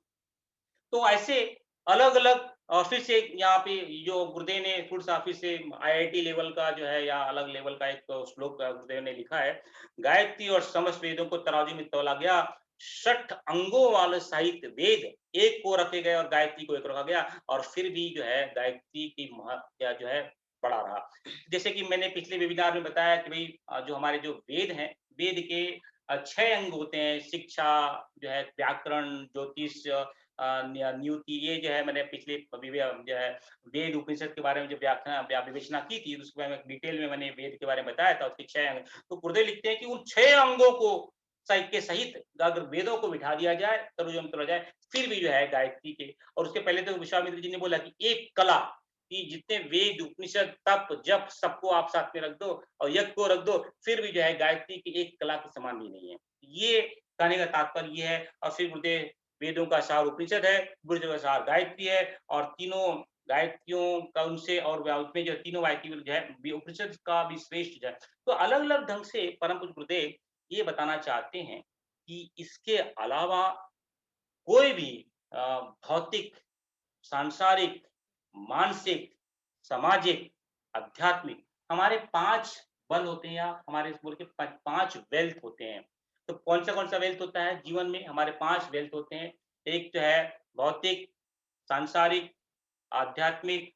तो ऐसे अलग-अलग फिर से यहाँ पे जो गुरुदेव ने थोड़ा-सा फिर से आईआईटी लेवल का जो है या अलग लेवल का एक श्लोक गुरुदेव ने लिखा है, गायत्री और समस्त वेदों को तराजू में तौला गया, 60 अंगों वाले साहित्य वेद एक को रखे गए और गायत्री को एक रखा गया और फिर भी जो है गायत्री की महत्या जो है बढ़ा रहा। जैसे कि मैंने पिछले वेबिनार में बताया कि भई जो हमारे जो वेद हैं, वेद के 6 अंग होते हैं, शिक्षा जो है, व्याकरण, ज्योतिष नियुक्ति ये जो है मैंने पिछले अभी भी जो है वेद उपनिषद के बारे में जो विवेचना की थी उसके बारे में डिटेल में मैंने वेद के बारे में बताया था उसके 6 अंग। तो गुरुदेव लिखते हैं कि उन 6 अंगों को सहित के सहित अगर वेदों को बिठा दिया जाए, तर्जुमा तोड़ा जाए, फिर भी जो है गायत्री के और उसके पहले तो विश्वामित्र जी ने बोला कि एक कला कि जितने वेद, उपनिषद, तप, जप सबको आप साथ में रख दो और यज्ञ को रख दो, फिर भी जो है गायत्री की एक कला के समान भी नहीं है। ये कहने का तात्पर्य ये है और फिर गुरुदेव वेदों का सार उपनिषद है, बुर्ज का सार गायत्री है और तीनों गायत्रियों का उनसे और उसमें जो तीनों गायत्री जो है उपनिषद का भी श्रेष्ठ है। तो अलग-अलग ढंग से परम पूज्य गुरुदेव ये बताना चाहते हैं कि इसके अलावा कोई भी भौतिक, सांसारिक, मानसिक, सामाजिक, आध्यात्मिक हमारे 5 बल होते हैं या हमारे बोल के 5 वेल्थ होते हैं। तो कौन सा वेल्थ होता है जीवन में? हमारे 5 वेल्थ होते हैं। एक जो है भौतिक, सांसारिक, आध्यात्मिक,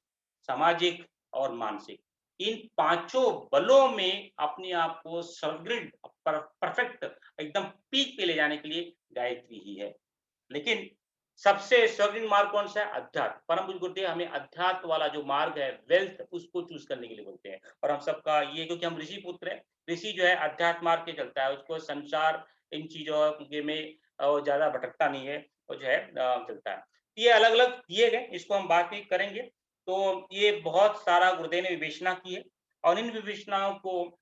सामाजिक और मानसिक। इन पाँचों बलों में अपने आप को सुदृढ़ परफेक्ट एकदम पीक पे ले जाने के लिए गायत्री ही है। लेकिन सबसे स्वर्णिम मार्ग कौन-सा है? अध्यात्म। परम पूज्य गुरुदेव हमें अध्यात्म वाला जो मार्ग है, वेल्थ उसको चूज़ करने के लिए बोलते हैं। और हम सबका ये क्योंकि हम ऋषि पुत्र हैं, ऋषि जो है अध्यात्म मार्ग पे चलता है, उसको संसार इन चीज़ों के में वो ज़्यादा भटकता नहीं है, वो जो है चलता है। ये अलग-अलग दिए गए, इसको हम बात भी करेंगे। तो ये बहुत सारा गुरुदेव ने विवेचना की है और इन विवेचनाओं को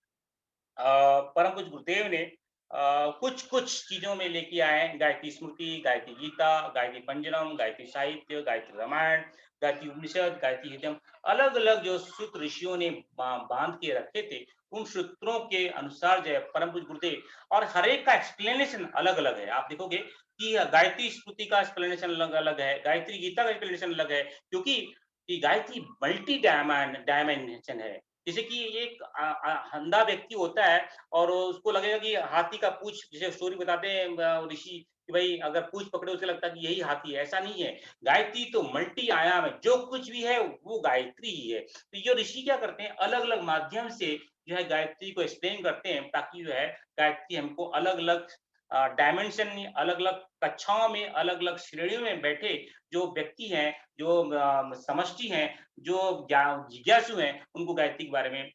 परम पूज्य गुरुदेव ने कुछ-कुछ चीज़ों में लेके आए हैं, गायत्री स्मृति, गायत्री गीता, गायत्री पंजरम, गायत्री साहित्य, गायत्री रामायण, गायत्री उपनिषद, गायत्री हितम, अलग-अलग जो सूत्र ऋषियों ने बाँध के रखे थे, उन सूत्रों के अनुसार जो है परम पूज्य गुरुदेव और हर एक का एक्सप्लेनेशन अलग-अलग है। आप देखोगे कि गायत्री स्मृति का एक्सप्लेनेशन अलग-अलग है, गायत्री गीता का एक्सप्लेनेशन अलग है, क्योंकि ये गायत्री मल्टी डायमेंशन है। जैसे कि एक अंधा व्यक्ति होता है और उसको लगेगा कि हाथी का पूँछ, जैसे स्टोरी बताते हैं ऋषि कि भाई अगर पूँछ पकड़े उसे लगता है कि यही हाथी है, ऐसा नहीं है। गायत्री तो मल्टी आयाम है, जो कुछ भी है वो गायत्री ही है। तो ये ऋषि क्या करते हैं अलग-अलग माध्यम से जो है गायत्री को एक्सप्लेन करते हैं ताकि जो है गायत्री हमको अलग-अलग डायमेंशन में, अलग-अलग कक्षाओं में, अलग-अलग श्रेणियों में बैठे जो व्यक्ति हैं, जो समष्टि हैं, जो जिज्ञासु हैं, उनको गायत्री के बारे में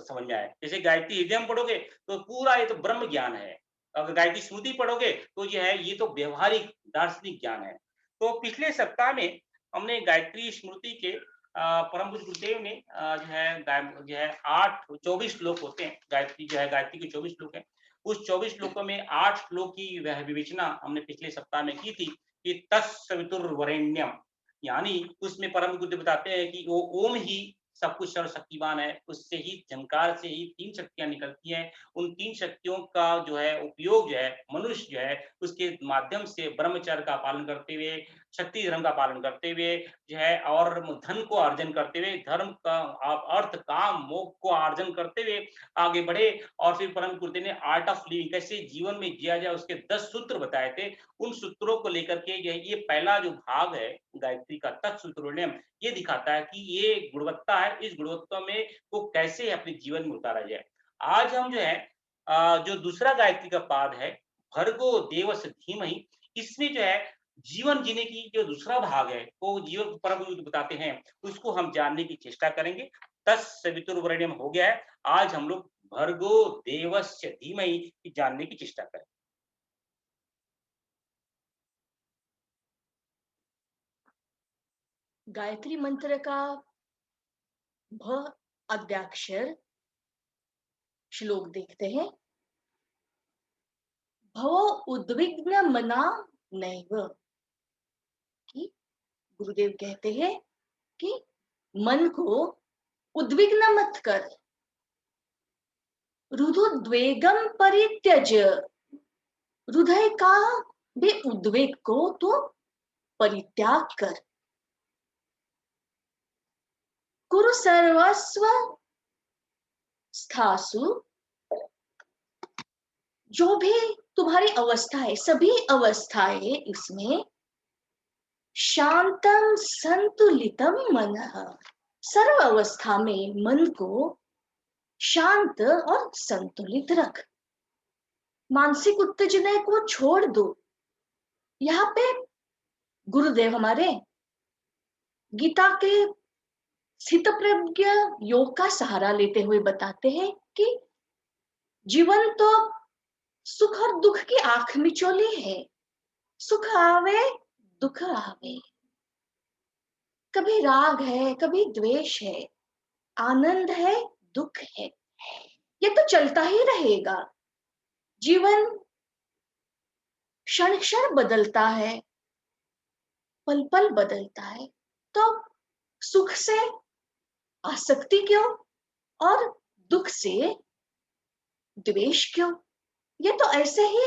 समझ में आए। जैसे गायत्री इडियम पढ़ोगे तो पूरा ये तो ब्रह्म ज्ञान है। अगर गायत्री स्मृति पढ़ोगे तो ये है ये तो व्यवहारिक दार्शनिक ज्ञान है। तो पिछले सप्ताह में हमने गायत्री स्मृति के परम पूज्य गुरुदेव ने जो है 8 24 श्लोक होते हैं। गायत्री जो है गायत्री के 24 श्लोक हैं। उस 24 श्लोकों में 8 श्लोक की वह विवेचना हमने पिछले सप्ताह में की थी कि तत्सवितुर्वरेण्यम, यानी उसमें परम गुरुदेव बताते हैं कि वो ओम ही सब कुछ सर्वशक्तिमान है, उससे ही झंकार से ही 3 शक्तियाँ निकलती हैं। उन 3 शक्तियों का जो है उपयोग जो है मनुष्य जो है उसके माध्यम से ब्रह्मचर्य का पालन करते हुए, शक्ति धर्म का पालन करते हुए जो है और धन को अर्जन करते हुए, धर्म का अर्थ, काम, मोक्ष को अर्जन करते हुए आगे बढ़े। और फिर परम गुरुदेव ने आर्ट ऑफ लिविंग कैसे जीवन में जिया जाए उसके 10 सूत्र बताए थे। उन सूत्रों को लेकर के ये पहला जो भाग है गायत्री का तत्सूत्रोण्यम, ये दिखाता है कि ये गुणवत्ता है, इस गुणवत्ता में को कैसे अपने जीवन में उतारा जाए। आज हम जो है जो दूसरा गायत्री का पाद है, भर्गो देवस्य धीमहि, इसमें जो है जीवन जीने की जो दूसरा भाग है, वो जीवन परम गुरु बताते हैं, उसको हम जानने की चेष्टा करेंगे। तत्सवितुर्वरेण्यम हो गया है, आज हम लोग भर्गो देवस्य धीमहि की जानने की चेष्टा करें। गायत्री मंत्र का भ अद्याक्षर श्लोक देखते हैं। भवो उद्विग्न मना नैव, कि गुरुदेव कहते हैं कि मन को उद्विग्न मत कर, रुदुद्वेगम परित्यज, हृदय का भी उद्वेग को तो परित्याग कर। कुरु सर्वस्व स्थासु, जो भी तुम्हारी अवस्थाएं, सभी अवस्थाएं इसमें शांतम संतुलितम मन, सर्व अवस्था में मन को शांत और संतुलित रख। मानसिक उत्तेजना को छोड़ दो। यहाँ पे गुरुदेव हमारे गीता के स्थित प्रज्ञ योग का सहारा लेते हुए बताते हैं कि जीवन तो सुख और दुख की आंख मिचौली है। सुख आवे दुख आवे, कभी राग है कभी द्वेष है, आनंद है दुख है, ये तो चलता ही रहेगा। जीवन क्षण क्षण बदलता है, पल पल बदलता है, तो सुख से आसक्ति क्यों और दुख से द्वेष क्यों? ये तो ऐसे ही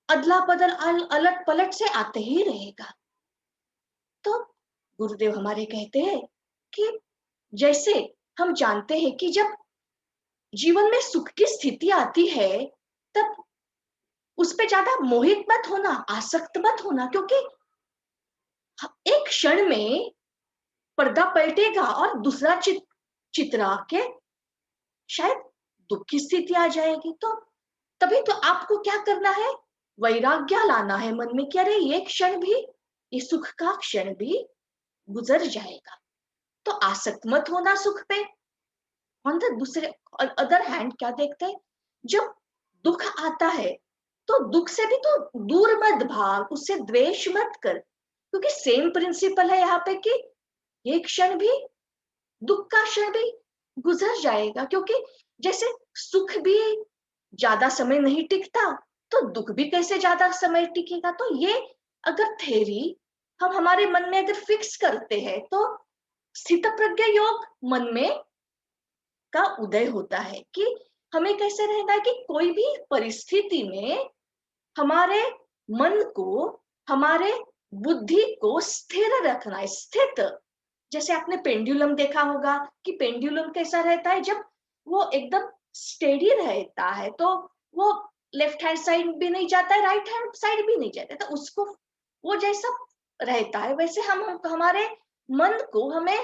अदला बदल अलट पलट से आते ही रहेगा। तो गुरुदेव हमारे कहते हैं कि जैसे हम जानते हैं कि जब जीवन में सुख की स्थिति आती है तब उस पे ज्यादा मोहित मत होना, आसक्त मत होना, क्योंकि एक क्षण में पर्दा पलटेगा और दूसरा चित्र आके शायद दुख की स्थिति आ जाएगी। तो तभी तो आपको क्या करना है, वैराग्य लाना है मन में कि अरे ये क्षण भी, ये सुख का क्षण भी गुजर जाएगा। तो आसक्त मत होना सुख पे। ऑन द दूसरे अदर हैंड क्या देखते हैं, जब दुख आता है तो दुख से भी तो दूर मत भाग, उससे द्वेष मत कर, क्योंकि सेम प्रिंसिपल है यहाँ पे कि ये क्षण भी, दुख का क्षण भी गुजर जाएगा। क्योंकि जैसे सुख भी ज्यादा समय नहीं टिकता, तो दुख भी कैसे ज्यादा समय टिकेगा। तो ये अगर थ्योरी हम हमारे मन में अगर फिक्स करते हैं, तो स्थित प्रज्ञ योग मन में का उदय होता है कि हमें कैसे रहना है कि कोई भी परिस्थिति में हमारे मन को, हमारे बुद्धि को स्थिर रखना है, स्थित। जैसे आपने पेंडुलम देखा होगा कि पेंडुलम कैसा रहता है, जब वो एकदम स्टेडी रहता है तो वो लेफ्ट हैंड साइड भी नहीं जाता है, राइट हैंड साइड भी नहीं जाता है, तो उसको वो जैसा रहता है वैसे हम हमारे मन को हमें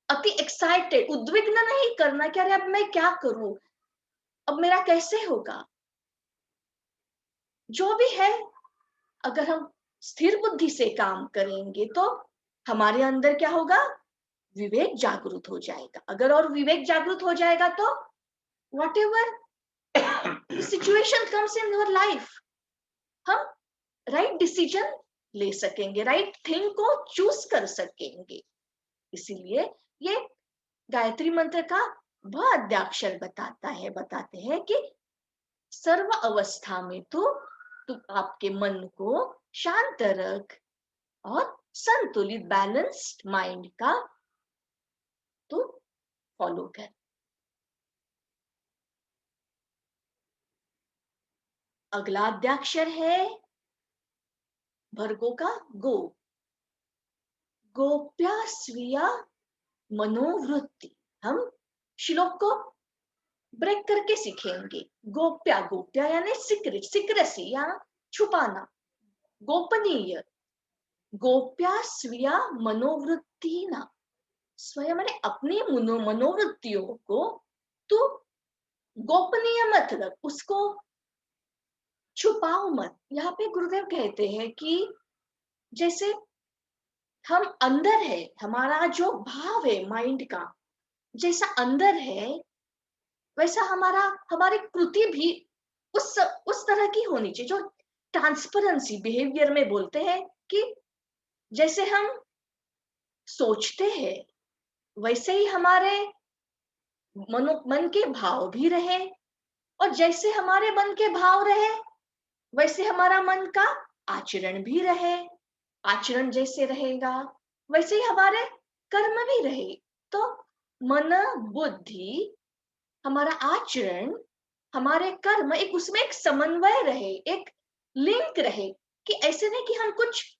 अति एक्साइटेड, उद्विग्न नहीं करना कि अरे अब मैं क्या करूं, अब मेरा कैसे होगा। जो भी है, अगर हम स्थिर बुद्धि से काम करेंगे तो हमारे अंदर क्या होगा, विवेक जागृत हो जाएगा। अगर और विवेक जागृत हो जाएगा तो whatever situation comes in your life, हम राइट डिसीजन ले सकेंगे, राइट थिंग को चूज कर सकेंगे। इसीलिए ये गायत्री मंत्र का वह अद्याक्षर बताते हैं कि सर्व अवस्था में तू आपके मन को शांत रख और संतुलित बैलेंस्ड माइंड का तू फॉलो कर। अगला अद्याक्षर है भर्गो का गो। गोप्या स्वीया मनोवृत्ति। हम श्लोक को ब्रेक करके सीखेंगे। गोप्या, गोप्या यानी सीक्रेट, सीक्रेसी या छुपाना, गोपनीय। गोप्या स्वीया मनोवृत्ति ना, स्वयं माने अपनी मनोवृत्तियों को तू गोपनीय मत रख, उसको छुपाओ मत। यहाँ पे गुरुदेव कहते हैं कि जैसे हम अंदर है, हमारा जो भाव है माइंड का जैसा अंदर है, वैसा हमारी कृति भी उस तरह की होनी चाहिए। जो ट्रांसपेरेंसी बिहेवियर में बोलते हैं कि जैसे हम सोचते हैं वैसे ही हमारे मन के भाव भी रहे, और जैसे हमारे मन के भाव रहे वैसे हमारा मन का आचरण भी रहे। आचरण जैसे रहेगा वैसे ही हमारे कर्म भी रहे। तो मन, बुद्धि, हमारा आचरण, हमारे कर्म, एक उसमें एक समन्वय रहे, एक लिंक रहे। कि ऐसे नहीं कि हम कुछ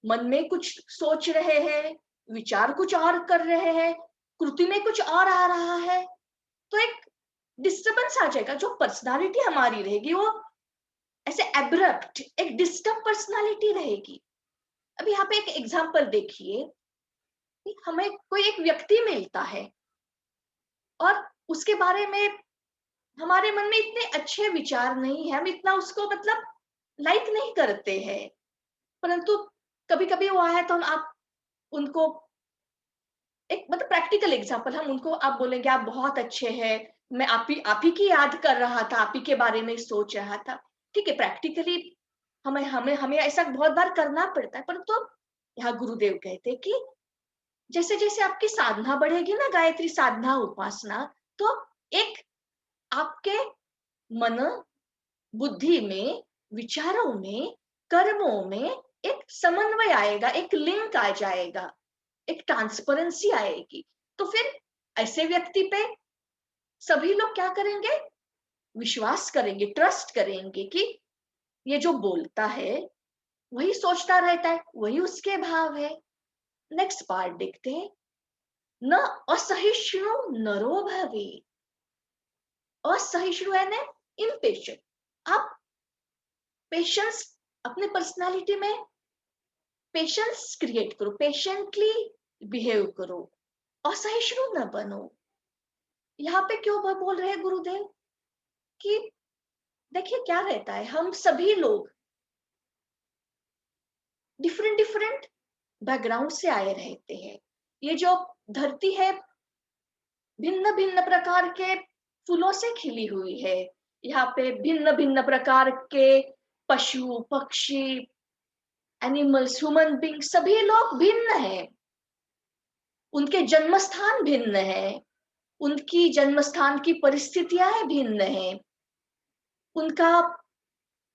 मन में कुछ सोच रहे हैं, विचार कुछ और कर रहे हैं, कृति में कुछ और आ रहा है, तो एक डिस्टर्बेंस आ जाएगा। जो पर्सनालिटी हमारी रहेगी वो ऐसे एब्रप्ट, एक डिस्टर्ब पर्सनालिटी रहेगी। अब यहाँ पे एक एग्जांपल देखिए, हमें कोई एक व्यक्ति मिलता है और उसके बारे में हमारे मन में इतने अच्छे विचार नहीं है, हम इतना उसको मतलब लाइक नहीं करते हैं, परंतु कभी कभी वो आया तो हम आप उनको एक मतलब प्रैक्टिकल एग्जांपल, हम उनको आप बोलेंगे आप बहुत अच्छे हैं, मैं आप ही की याद कर रहा था, आप ही के बारे में सोच रहा था। ठीक है, प्रैक्टिकली हमें हमें हमें ऐसा बहुत बार करना पड़ता है, परंतु यहाँ गुरुदेव कहते हैं कि जैसे जैसे आपकी साधना बढ़ेगी ना, गायत्री साधना, उपासना, तो एक आपके मन, बुद्धि में, विचारों में, कर्मों में एक समन्वय आएगा, एक लिंक आ जाएगा, एक ट्रांसपेरेंसी आएगी। तो फिर ऐसे व्यक्ति पे सभी लोग क्या करेंगे, विश्वास करेंगे, ट्रस्ट करेंगे कि ये जो बोलता है वही सोचता रहता है, वही उसके भाव है। नेक्स्ट पार्ट देखते हैं। न असहिष्णु नरो भवे। असहिष्णु है ना, इम्पेशेंट। आप पेशेंस अपने पर्सनालिटी में पेशेंस क्रिएट करो, पेशेंटली बिहेव करो, असहिष्णु न बनो। यहाँ पे क्यों बोल रहे हैं गुरुदेव कि देखिए क्या रहता है, हम सभी लोग डिफरेंट डिफरेंट बैकग्राउंड से आए रहते हैं। ये जो धरती है भिन्न भिन्न प्रकार के फूलों से खिली हुई है। यहाँ पे भिन्न भिन्न प्रकार के पशु, पक्षी, एनिमल्स, ह्यूमन बीइंग, सभी लोग भिन्न हैं, उनके जन्म स्थान भिन्न है, उनकी जन्म स्थान की परिस्थितियां भिन्न है, उनका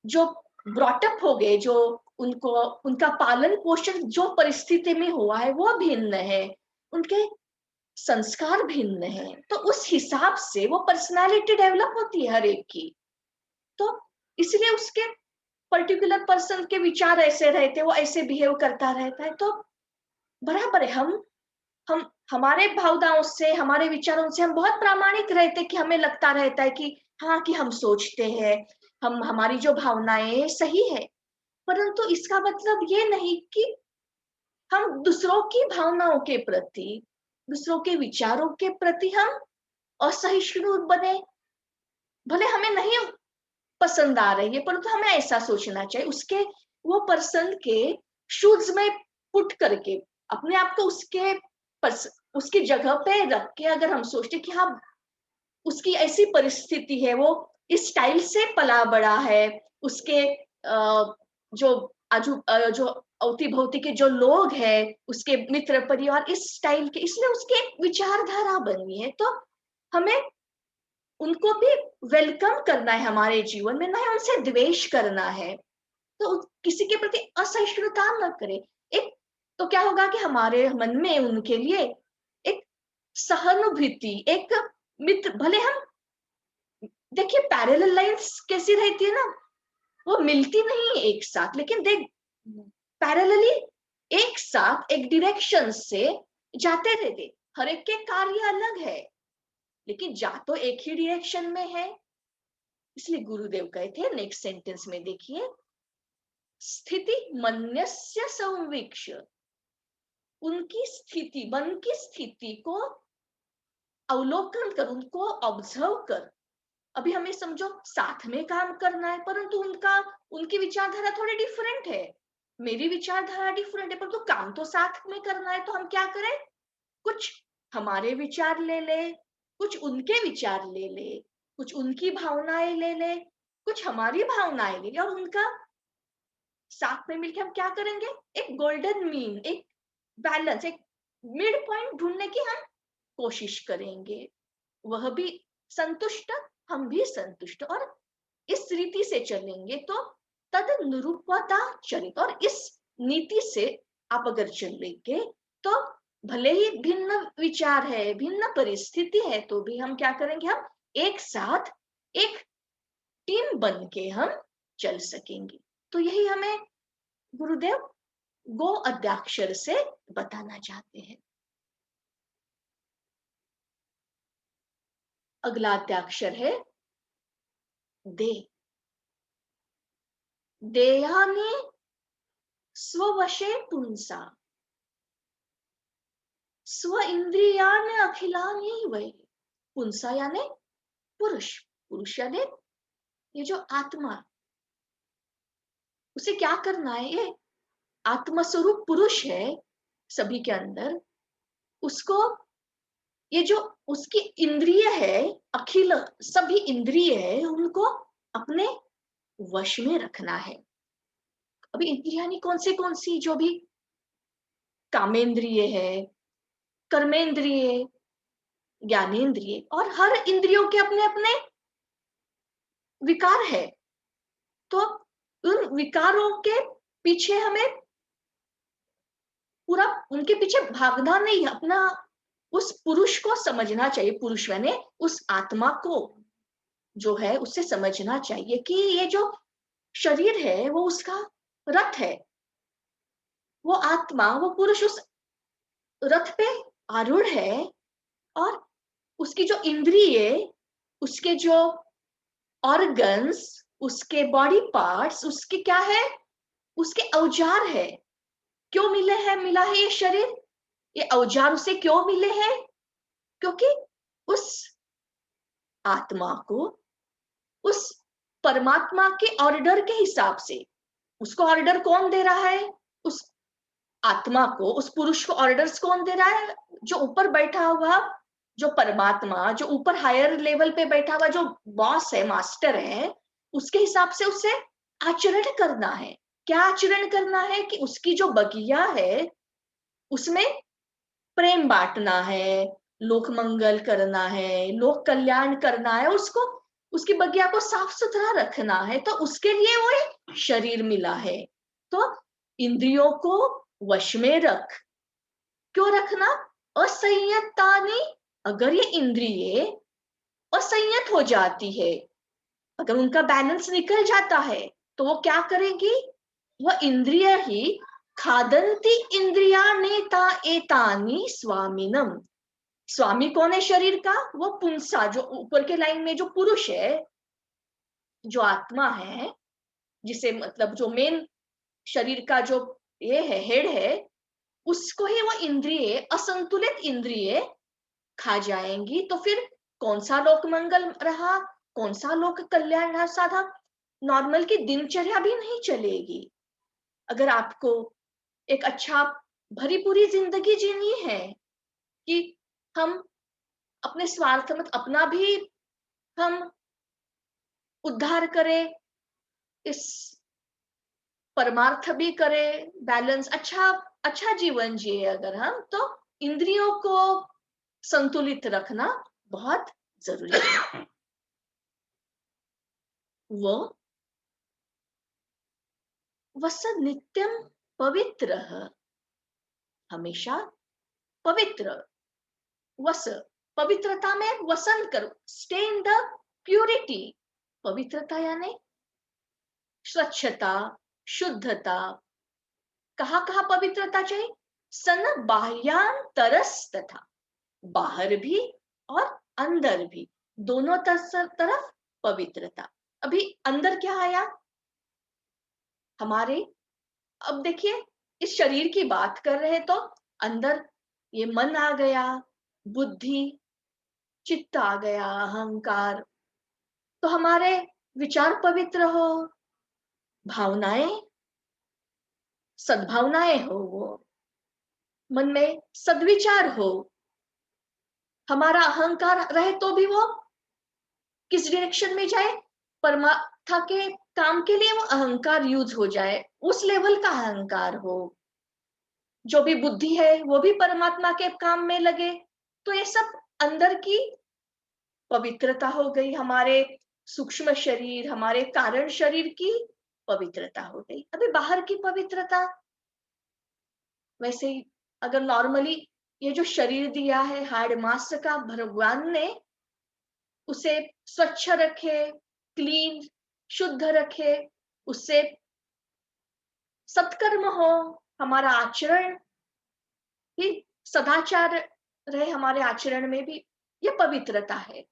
जो ब्रॉटअप हो गए, जो उनको उनका पालन पोषण जो परिस्थिति में हुआ है वो भिन्न है, उनके संस्कार भिन्न है। तो उस हिसाब से वो पर्सनालिटी डेवलप होती है हर एक की। तो इसलिए उसके पर्टिकुलर पर्सन के विचार ऐसे रहते, वो ऐसे बिहेव करता रहता है। तो बराबर है, हम हमारे भावनाओं से, हमारे विचारों से हम बहुत प्रामाणिक रहते, कि हमें लगता रहता है कि हाँ, कि हम सोचते हैं, हम हमारी जो भावनाएं सही है। परंतु इसका मतलब ये नहीं कि हम दूसरों की भावनाओं के प्रति, दूसरों के विचारों के प्रति हम असहिष्णु बने। भले हमें नहीं पसंद आ रही है, परंतु हमें ऐसा सोचना चाहिए, उसके वो पर्सन के शूज में पुट करके अपने आप को उसकी जगह पे रख के अगर हम सोचते कि हाँ, उसकी ऐसी परिस्थिति है, वो इस स्टाइल से पला बड़ा है, उसके जो जो अवती भवती के जो लोग हैं, उसके मित्र परिवार इस स्टाइल के, इसलिए उसकी एक विचारधारा बनी है। तो हमें उनको भी वेलकम करना है हमारे जीवन में, ना ही उनसे द्वेष करना है। तो किसी के प्रति असहिष्णुता न करें। एक तो क्या होगा कि हमारे मन में उनके लिए एक सहानुभूति, एक मित्र, भले हम देखिए पैरेलल लाइंस कैसी रहती है ना, वो मिलती नहीं है एक साथ, लेकिन देख पैरेलली एक साथ एक डायरेक्शन से जाते रहते। हर एक के कार्य अलग है, लेकिन जा तो एक ही डायरेक्शन में है। इसलिए गुरुदेव कहते हैं नेक्स्ट सेंटेंस में, देखिए, स्थिति मन्यस्य संवीक्ष्य, उनकी स्थिति, मन की स्थिति को अवलोकन कर, उनको ऑब्जर्व कर। अभी हमें समझो साथ में काम करना है, परंतु उनकी विचारधारा थोड़ी डिफरेंट है, मेरी विचारधारा डिफरेंट है, परंतु काम तो साथ में करना है। तो हम क्या करें, कुछ हमारे विचार ले ले, कुछ उनके विचार ले ले, कुछ उनकी भावनाएं ले ले, कुछ हमारी भावनाएं ले ले, और उनका साथ में मिलकर हम क्या करेंगे, एक गोल्डन मीन, एक बैलेंस, एक मिड पॉइंट ढूंढने की हम कोशिश करेंगे। वह भी संतुष्ट, हम भी संतुष्ट, और इस रीति से चलेंगे तो तद निरूपता चरित। और इस नीति से आप अगर चलेंगे तो भले ही भिन्न विचार है, भिन्न परिस्थिति है, तो भी हम क्या करेंगे, हम एक साथ एक टीम बन के हम चल सकेंगे। तो यही हमें गुरुदेव गो अद्याक्षर से बताना चाहते हैं। अगला अद्याक्षर है दे। देयानि स्ववशे पुंसा, स्व इंद्रियानि अखिलानि वै। पुंसा यानी पुरुष, पुरुष यानी ये जो आत्मा, उसे क्या करना है, ये आत्मस्वरूप पुरुष है सभी के अंदर, उसको ये जो उसकी इंद्रिय है, अखिल सभी इंद्रिय है, उनको अपने वश में रखना है। अभी इंद्रियानी कौन सी, जो भी कामेंद्रिय है, कर्मेंद्रिय, ज्ञानेंद्रिय, और हर इंद्रियों के अपने अपने विकार है। तो उन विकारों के पीछे हमें पूरा उनके पीछे भागना नहीं, अपना उस पुरुष को समझना चाहिए। पुरुष यानी उस आत्मा को जो है उससे समझना चाहिए कि ये जो शरीर है वो उसका रथ है, वो आत्मा, वो पुरुष उस रथ पे आरूढ़ है, और उसकी जो इंद्रिय, उसके जो ऑर्गन्स, उसके बॉडी पार्ट्स, उसके क्या है, उसके औजार है। क्यों मिला है ये शरीर, ये औजार उसे क्यों मिले हैं, क्योंकि उस आत्मा को उस परमात्मा के ऑर्डर के हिसाब से, उसको ऑर्डर कौन दे रहा है, उस आत्मा को, उस पुरुष को ऑर्डर्स कौन दे रहा है, जो ऊपर बैठा हुआ, जो परमात्मा, जो ऊपर हायर लेवल पे बैठा हुआ जो बॉस है, मास्टर है, उसके हिसाब से उसे आचरण करना है। क्या आचरण करना है कि उसकी जो बगिया है उसमें प्रेम बांटना है, लोक मंगल करना है, लोक कल्याण करना है, उसको उसकी बगिया को साफ सुथरा रखना है, तो उसके लिए वो एक शरीर मिला है। तो इंद्रियों को वश में रख। क्यों रखना? असंयतानी, अगर ये इंद्रिय असंयत हो जाती है, अगर उनका बैलेंस निकल जाता है, तो वो क्या करेगी? वह इंद्रिय ही खादंती इंद्रिया नेता एतानी स्वामिनम। स्वामी कौन है शरीर का? वो पुंसा, जो ऊपर के लाइन में जो पुरुष है, जो आत्मा है, जिसे मतलब जो मेन शरीर का जो ये है, हेड है, उसको ही वो इंद्रिय, असंतुलित इंद्रिय खा जाएंगी। तो फिर कौन सा लोक मंगल रहा, कौन सा लोक कल्याण रहा? साधा नॉर्मल की दिनचर्या भी नहीं चलेगी। अगर आपको एक अच्छा भरी पूरी जिंदगी जीनी है कि हम अपने स्वार्थ मत अपना भी हम उद्धार करें, इस परमार्थ भी करें, बैलेंस अच्छा अच्छा जीवन जिए, अगर हम तो इंद्रियों को संतुलित रखना बहुत जरूरी है। वो वस नित्यम पवित्र, हमेशा पवित्र। वस, पवित्रता में वसन करो, स्टे इन द प्यूरिटी। पवित्रता यानी स्वच्छता, शुद्धता। कहाँ कहाँ पवित्रता चाहिए? सन बाह्यांतरस, तथा बाहर भी और अंदर भी, दोनों तरफ पवित्रता। अभी अंदर क्या आया हमारे? अब देखिए, इस शरीर की बात कर रहे तो अंदर ये मन आ गया, बुद्धि, चित्त आ गया, अहंकार। तो हमारे विचार पवित्र हो, भावनाएं सद्भावनाएं हो, वो मन में सद्विचार हो। हमारा अहंकार रहे तो भी वो किस डायरेक्शन में जाए? परमात्मा के काम के लिए वो अहंकार यूज हो जाए, उस लेवल का अहंकार हो। जो भी बुद्धि है वो भी परमात्मा के काम में लगे। तो ये सब अंदर की पवित्रता हो गई। हमारे सूक्ष्म शरीर, हमारे कारण शरीर की पवित्रता हो गई। अभी बाहर की पवित्रता, वैसे ही अगर नॉर्मली ये जो शरीर दिया है हाड़ मांस का, भगवान ने उसे स्वच्छ रखे, क्लीन, शुद्ध रखे, उससे सत्कर्म हो, हमारा आचरण ही सदाचार रहे, हमारे आचरण में भी ये पवित्रता है।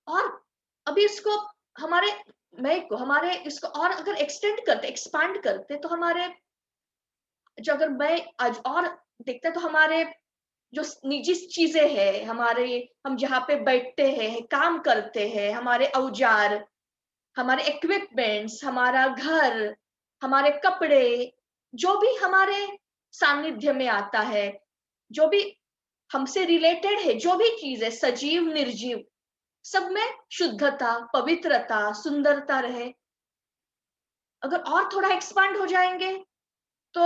और अभी इसको हमारे मैं को हमारे इसको और अगर एक्सटेंड करते, एक्सपांड करते, तो हमारे जो अगर मैं आज और देखते तो हमारे जो निजी चीजें हैं, हमारे हम जहाँ पे बैठते हैं, काम करते हैं, हमारे औजार, हमारे इक्विपमेंट्स, हमारा घर, हमारे कपड़े, जो भी हमारे सानिध्य में आता है, जो भी हमसे रिलेटेड है, जो भी चीज है, सजीव निर्जीव, सब में शुद्धता, पवित्रता, सुंदरता रहे। अगर और थोड़ा एक्सपांड हो जाएंगे तो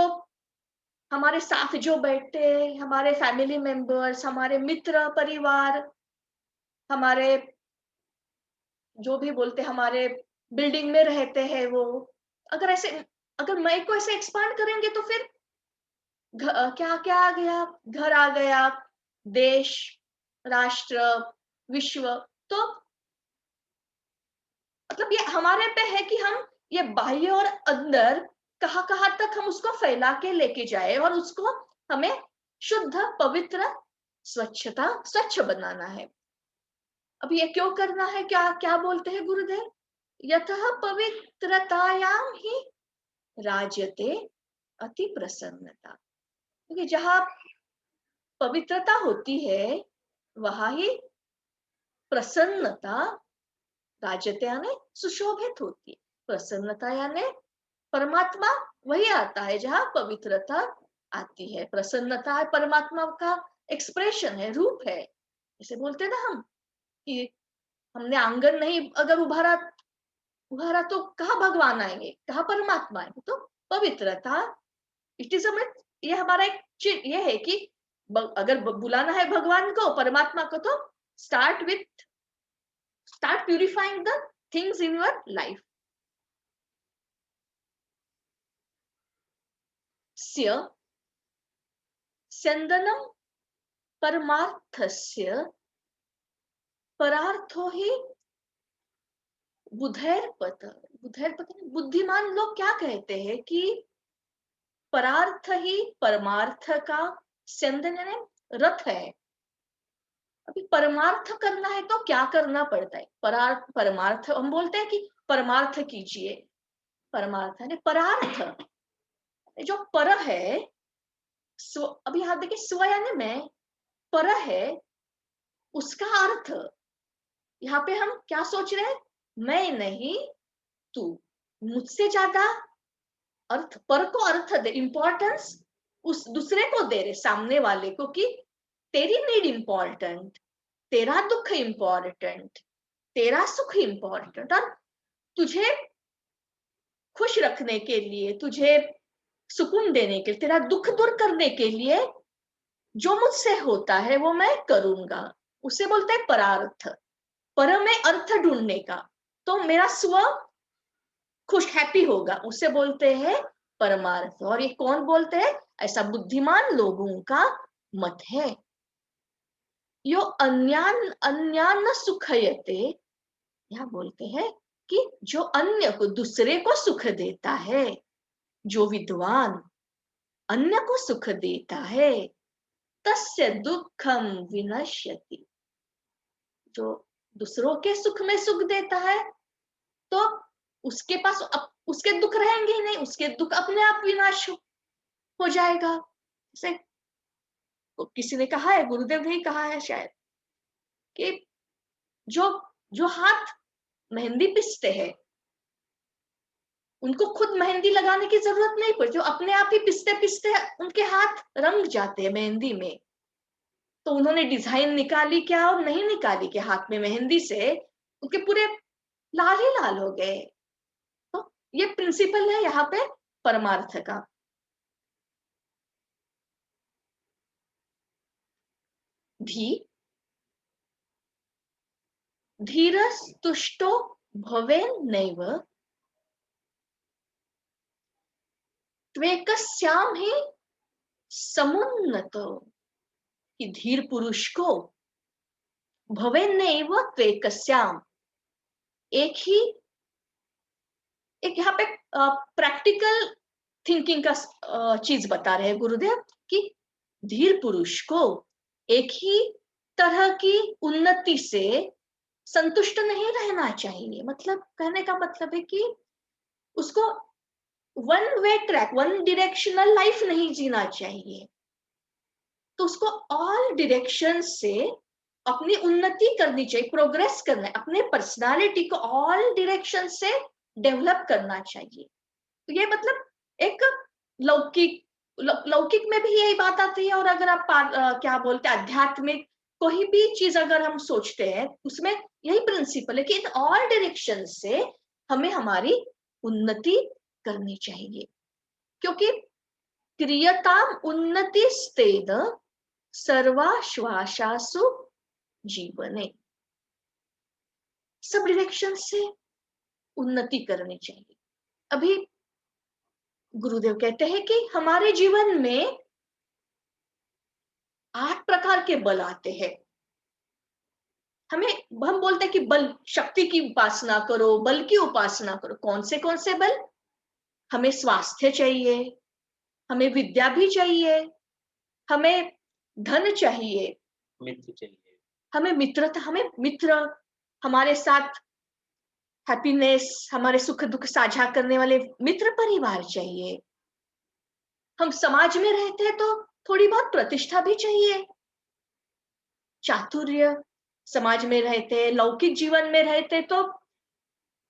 हमारे साथ जो बैठते हैं, हमारे फैमिली मेंबर्स, हमारे मित्र परिवार, हमारे जो भी बोलते, हमारे बिल्डिंग में रहते हैं वो, अगर ऐसे अगर मैं को ऐसे एक्सपांड करेंगे तो फिर क्या क्या आ गया? घर आ गया, देश, राष्ट्र, विश्व। तो मतलब ये हमारे पे है कि हम ये बाह्य और अंदर कहाँ कहाँ तक हम उसको फैला के लेके जाए, और उसको हमें शुद्ध, पवित्र, स्वच्छ बनाना है। अब ये क्यों करना है? क्या क्या बोलते हैं गुरुदेव? यतः पवित्रतायाम ही राजते अति प्रसन्नता। क्योंकि जहाँ पवित्रता होती है वहां ही प्रसन्नता, राजते यानी सुशोभित होती है। प्रसन्नता यानी परमात्मा वही आता है जहाँ पवित्रता आती है। प्रसन्नता परमात्मा का एक्सप्रेशन है, रूप है। इसे बोलते ना हम कि हमने आंगन नहीं अगर उभारा उभारा तो कहाँ भगवान आएंगे, कहाँ परमात्मा आएंगे? तो पवित्रता, इट इज ये हमारा एक ये है कि अगर बुलाना है भगवान को, परमात्मा को, तो start purifying the things in your life. स्य स्यंदनम परमार्थस्य परार्थो ही बुधैर्पत। बुद्धिमान लोग क्या कहते हैं कि परार्थ ही परमार्थ का स्यंदन यानी रथ है। अभी परमार्थ करना है तो क्या करना पड़ता है? परमार्थ हम बोलते हैं कि परमार्थ कीजिए, परमार्थ है परार्थ, जो पर है स्व। अभी यहां देखिए स्व यानी मैं, पर है उसका अर्थ। यहाँ पे हम क्या सोच रहे हैं? मैं नहीं तू, मुझसे ज्यादा अर्थ, पर को अर्थ दे, इंपॉर्टेंस उस दूसरे को दे रहे, सामने वाले को, कि तेरी नीड इंपॉर्टेंट, तेरा दुख इंपॉर्टेंट, तेरा सुख इंपॉर्टेंट, और तुझे खुश रखने के लिए, तुझे सुकून देने के लिए, तेरा दुख दूर करने के लिए जो मुझसे होता है वो मैं करूंगा। उसे बोलते हैं परार्थ। पर में अर्थ ढूंढने का, तो मेरा स्व खुश हैप्पी होगा, उसे बोलते हैं परमार्थ। और ये कौन बोलते हैं? ऐसा बुद्धिमान लोगों का मत है। यो अन्यान सुखयते, यह बोलते हैं कि जो अन्य को, दूसरे को सुख देता है, जो विद्वान अन्य को सुख देता है, तस्य दुखम विनश्यति, जो दूसरों के सुख में सुख देता है तो उसके पास उसके दुख रहेंगे ही नहीं, उसके दुख अपने आप विनाश हो जाएगा। जैसे किसी ने कहा है, गुरुदेव ने ही कहा है शायद, कि जो जो हाथ मेहंदी पिसते हैं उनको खुद मेहंदी लगाने की जरूरत नहीं पड़ती, जो अपने आप ही पिसते पिसते उनके हाथ रंग जाते हैं मेहंदी में। तो उन्होंने डिजाइन निकाली क्या और नहीं निकाली क्या, हाथ में मेहंदी से उनके पूरे लाल ही लाल हो गए। तो ये प्रिंसिपल है यहाँ पे परमार्थ का। धीरस्तुष्टो भवेन्नैव त्वेकस्याम ही समुन्नतो, कि धीर पुरुष को भवेन्नैव त्वेकस्याम, एक यहाँ पे प्रैक्टिकल थिंकिंग का चीज बता रहे हैं गुरुदेव, कि धीर पुरुष को एक ही तरह की उन्नति से संतुष्ट नहीं रहना चाहिए। मतलब कहने का मतलब है कि उसको one way track, one directional life नहीं जीना चाहिए। तो उसको ऑल डायरेक्शन से अपनी उन्नति करनी चाहिए, प्रोग्रेस करना है, अपने पर्सनालिटी को ऑल डायरेक्शन से डेवलप करना चाहिए। तो ये मतलब एक लौकिक में भी यही बात आती है। और अगर आप क्या बोलते हैं, आध्यात्मिक कोई भी चीज अगर हम सोचते हैं उसमें यही प्रिंसिपल है कि इन ऑल डायरेक्शन से हमें हमारी उन्नति करनी चाहिए। क्योंकि क्रियताम उन्नतिस्तेन सर्वाश्वासासु जीवने, सब डायरेक्शन से उन्नति करनी चाहिए। अभी गुरुदेव कहते हैं कि हमारे जीवन में 8 प्रकार के बल आते हैं। हम बोलते हैं कि बल, शक्ति की उपासना करो, बल की उपासना करो। कौन से बल? हमें स्वास्थ्य चाहिए, हमें विद्या भी चाहिए, हमें धन चाहिए, मित्र चाहिए, हमें मित्रता, हमें मित्र हमारे साथ हैप्पीनेस, हमारे सुख दुख साझा करने वाले मित्र परिवार चाहिए। हम समाज में रहते हैं तो थोड़ी बहुत प्रतिष्ठा भी चाहिए, चातुर्य, समाज में रहते, लौकिक जीवन में रहते तो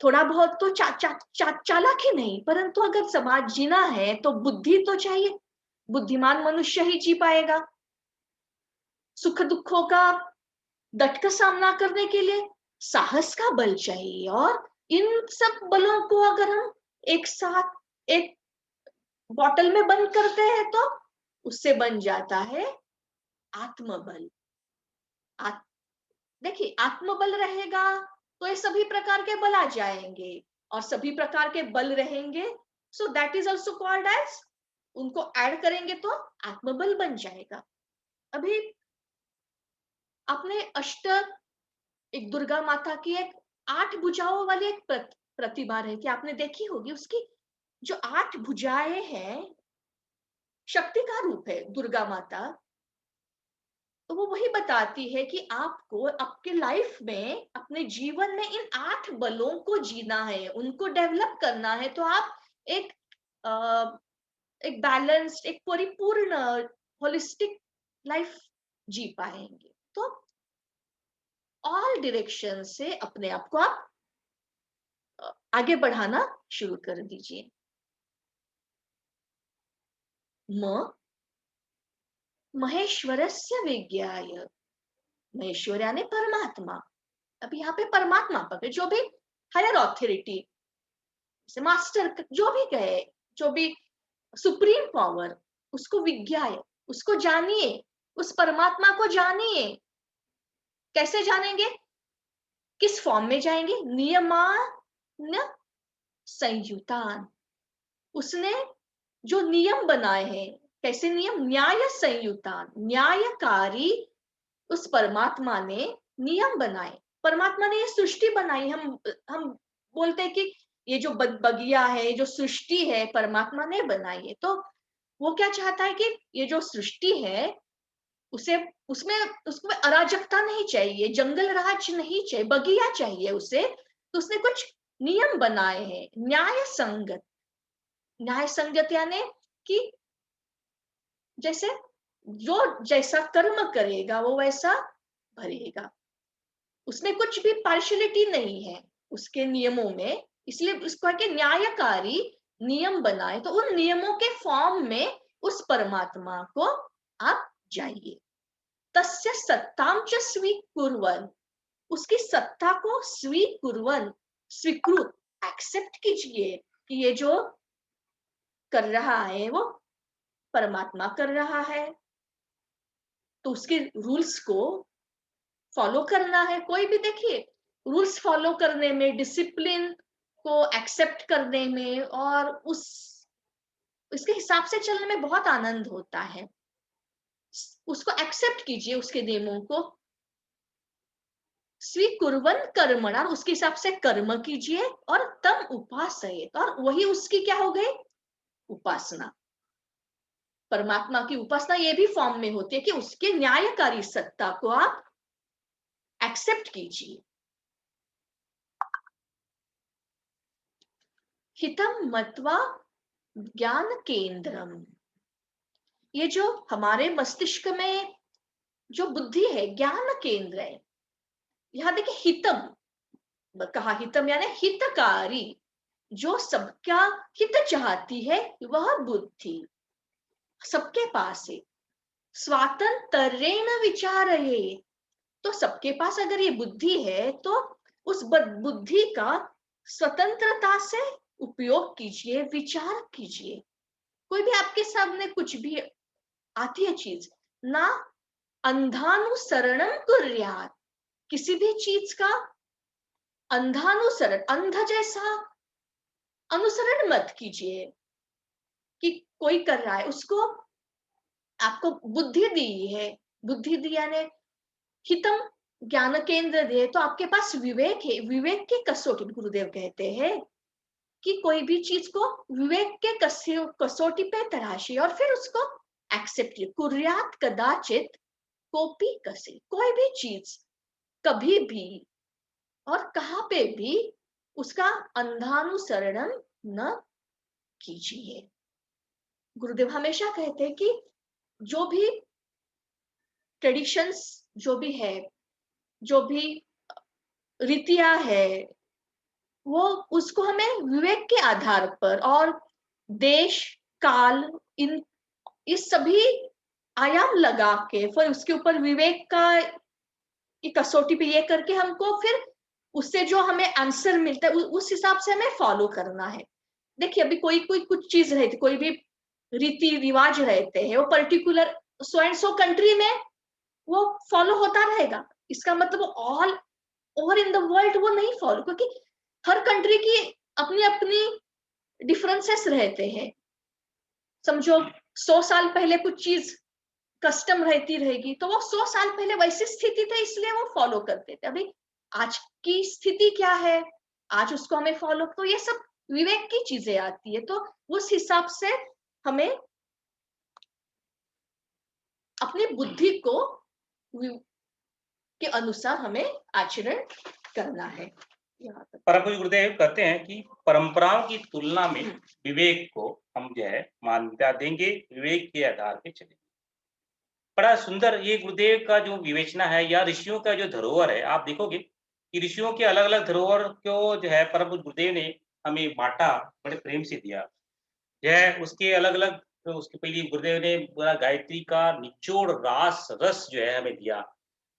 थोड़ा बहुत तो चालाकी नहीं, परंतु अगर समाज जीना है तो बुद्धि तो चाहिए। बुद्धिमान मनुष्य ही जी पाएगा। सुख दुखों का डट कर सामना करने के लिए साहस का बल चाहिए। और इन सब बलों को अगर हम एक साथ एक बॉटल में बंद करते हैं तो उससे बन जाता है आत्मबल। देखिए, आत्मबल रहेगा तो ये सभी प्रकार के बल आ जाएंगे, और सभी प्रकार के बल रहेंगे, so that is also called as, उनको ऐड करेंगे तो आत्मबल बन जाएगा। अभी आपने एक दुर्गा माता की एक 8 भुजाओं वाली एक प्रतिमा है कि आपने देखी होगी, उसकी जो 8 भुजाएं हैं, शक्ति का रूप है दुर्गा माता। तो वो वही बताती है कि आपको आपके लाइफ में, अपने जीवन में इन 8 बलों को जीना है, उनको डेवलप करना है, तो आप एक एक बैलेंस्ड, एक परिपूर्ण, होलिस्टिक लाइफ जी पाएंगे। तो ऑल डायरेक्शन से अपने आप को आप आगे बढ़ाना शुरू कर दीजिए। महेश्वरस्य विज्ञाय, महेश्वर यानी परमात्मा। अब यहाँ पे परमात्मा पकड़े, जो भी हायर ऑथोरिटी, मास्टर, जो भी कहे, जो भी सुप्रीम पावर, उसको विज्ञाय, उसको जानिए, उस परमात्मा को जानिए। कैसे जानेंगे, किस फॉर्म में जाएंगे? नियमान संयुतान, उसने जो नियम बनाए हैं, कैसे नियम? न्याय संयुतान, न्यायकारी उस परमात्मा ने नियम बनाए। परमात्मा ने ये सृष्टि बनाई। हम बोलते हैं कि ये जो बगिया है, जो सृष्टि है, परमात्मा ने बनाई है। तो वो क्या चाहता है कि ये जो सृष्टि है, उसे उसमें उसमें अराजकता नहीं चाहिए, जंगल राज नहीं चाहिए, बगिया चाहिए उसे। तो उसने कुछ नियम बनाए हैं, न्याय संगत। न्याय संगत यानी कि जैसे जो जैसा कर्म करेगा वो वैसा भरेगा। उसमें कुछ भी पार्शियलिटी नहीं है उसके नियमों में, इसलिए उसको कि न्यायकारी नियम बनाए। तो उन नियमों के फॉर्म में उस परमात्मा को आप जाइए। तस्य सत्ताम च स्वीकुर्वन्, उसकी सत्ता को स्वीकुर्वन्, स्वीकृत, एक्सेप्ट कीजिए कि ये जो कर रहा है वो परमात्मा कर रहा है, तो उसके रूल्स को फॉलो करना है। कोई भी देखिए, रूल्स फॉलो करने में, डिसिप्लिन को एक्सेप्ट करने में, और उसके हिसाब से चलने में बहुत आनंद होता है। उसको एक्सेप्ट कीजिए, उसके नियमों को। स्वीकुर्वन् कर्मणा, उसके हिसाब से कर्म कीजिए, और तम उपासयेत, और वही उसकी क्या हो गई? उपासना। परमात्मा की उपासना ये भी फॉर्म में होती है कि उसके न्यायकारी सत्ता को आप एक्सेप्ट कीजिए। हितम मत्वा ज्ञान केंद्रम, ये जो हमारे मस्तिष्क में जो बुद्धि है, ज्ञान केंद्र है। यहां देखिए, हितम कहा, हितम यानी हितकारी, जो सबका हित चाहती है, वह बुद्धि सबके पास है। स्वातंत्र्येण विचारये, तो सबके पास अगर ये बुद्धि है, तो उस बुद्धि का स्वतंत्रता से उपयोग कीजिए, विचार कीजिए। कोई भी आपके सामने कुछ भी आती है चीज, ना अंधानुसरणम कुर्यात, किसी भी चीज का अंधानुसरण, अंध जैसा अनुसरण मत कीजिए कि कोई कर रहा है उसको। आपको बुद्धि दी है, बुद्धि दिया ने हितम ज्ञान केंद्र दे, तो आपके पास विवेक है। विवेक की कसौटी, गुरुदेव कहते हैं कि कोई भी चीज को विवेक के कसौटी पे तराशिए, और फिर उसको एक्सेप्ट कीजिए। कुर्यात कदाचित कोपी कसे, कोई भी चीज कभी भी और कहां पे भी उसका अंधानुसरण न कीजिए। गुरुदेव हमेशा कहते हैं कि जो भी ट्रेडिशंस, जो भी है, जो भी रीतियां है, वो उसको हमें विवेक के आधार पर, और देश काल, इन इस सभी आयाम लगा के, फिर उसके ऊपर विवेक का कसौटी पे ये करके हमको फिर उससे जो हमें आंसर मिलता है, उस हिसाब से हमें फॉलो करना है। देखिए, अभी कोई कोई कुछ चीज रहती, कोई भी रीति रिवाज रहते हैं, वो particular so and so country में वो फॉलो होता रहेगा। इसका मतलब all over in the world वो नहीं फॉलो, क्योंकि हर कंट्री की अपनी अपनी डिफरेंसेस रहते हैं। समझो 100 साल पहले कुछ चीज कस्टम रहती रहेगी, तो वो 100 साल पहले वैसी स्थिति थी इसलिए वो फॉलो करते थे। अभी आज की स्थिति क्या है, आज उसको हमें फॉलो, तो ये सब विवेक की चीजें आती है। तो उस हिसाब से हमें अपनी बुद्धि को के अनुसार हमें आचरण करना है। यहाँ तक। परम पूज्य गुरुदेव कहते हैं कि परंपराओं की तुलना में विवेक को हम जो है मान्यता देंगे, विवेक के आधार पे चलेंगे। बड़ा सुंदर ये गुरुदेव का जो विवेचना है या ऋषियों का जो धरोहर है, आप देखोगे कि ऋषियों के अलग-अलग धरोहर को जो है परम पूज्य गुरुदेव ने हमें बाँटा, बड़े प्रेम से दिया। यह उसके अलग-अलग, तो उसके पहले गुरुदेव ने पूरा गायत्री का निचोड़ रास रस जो है हमें दिया।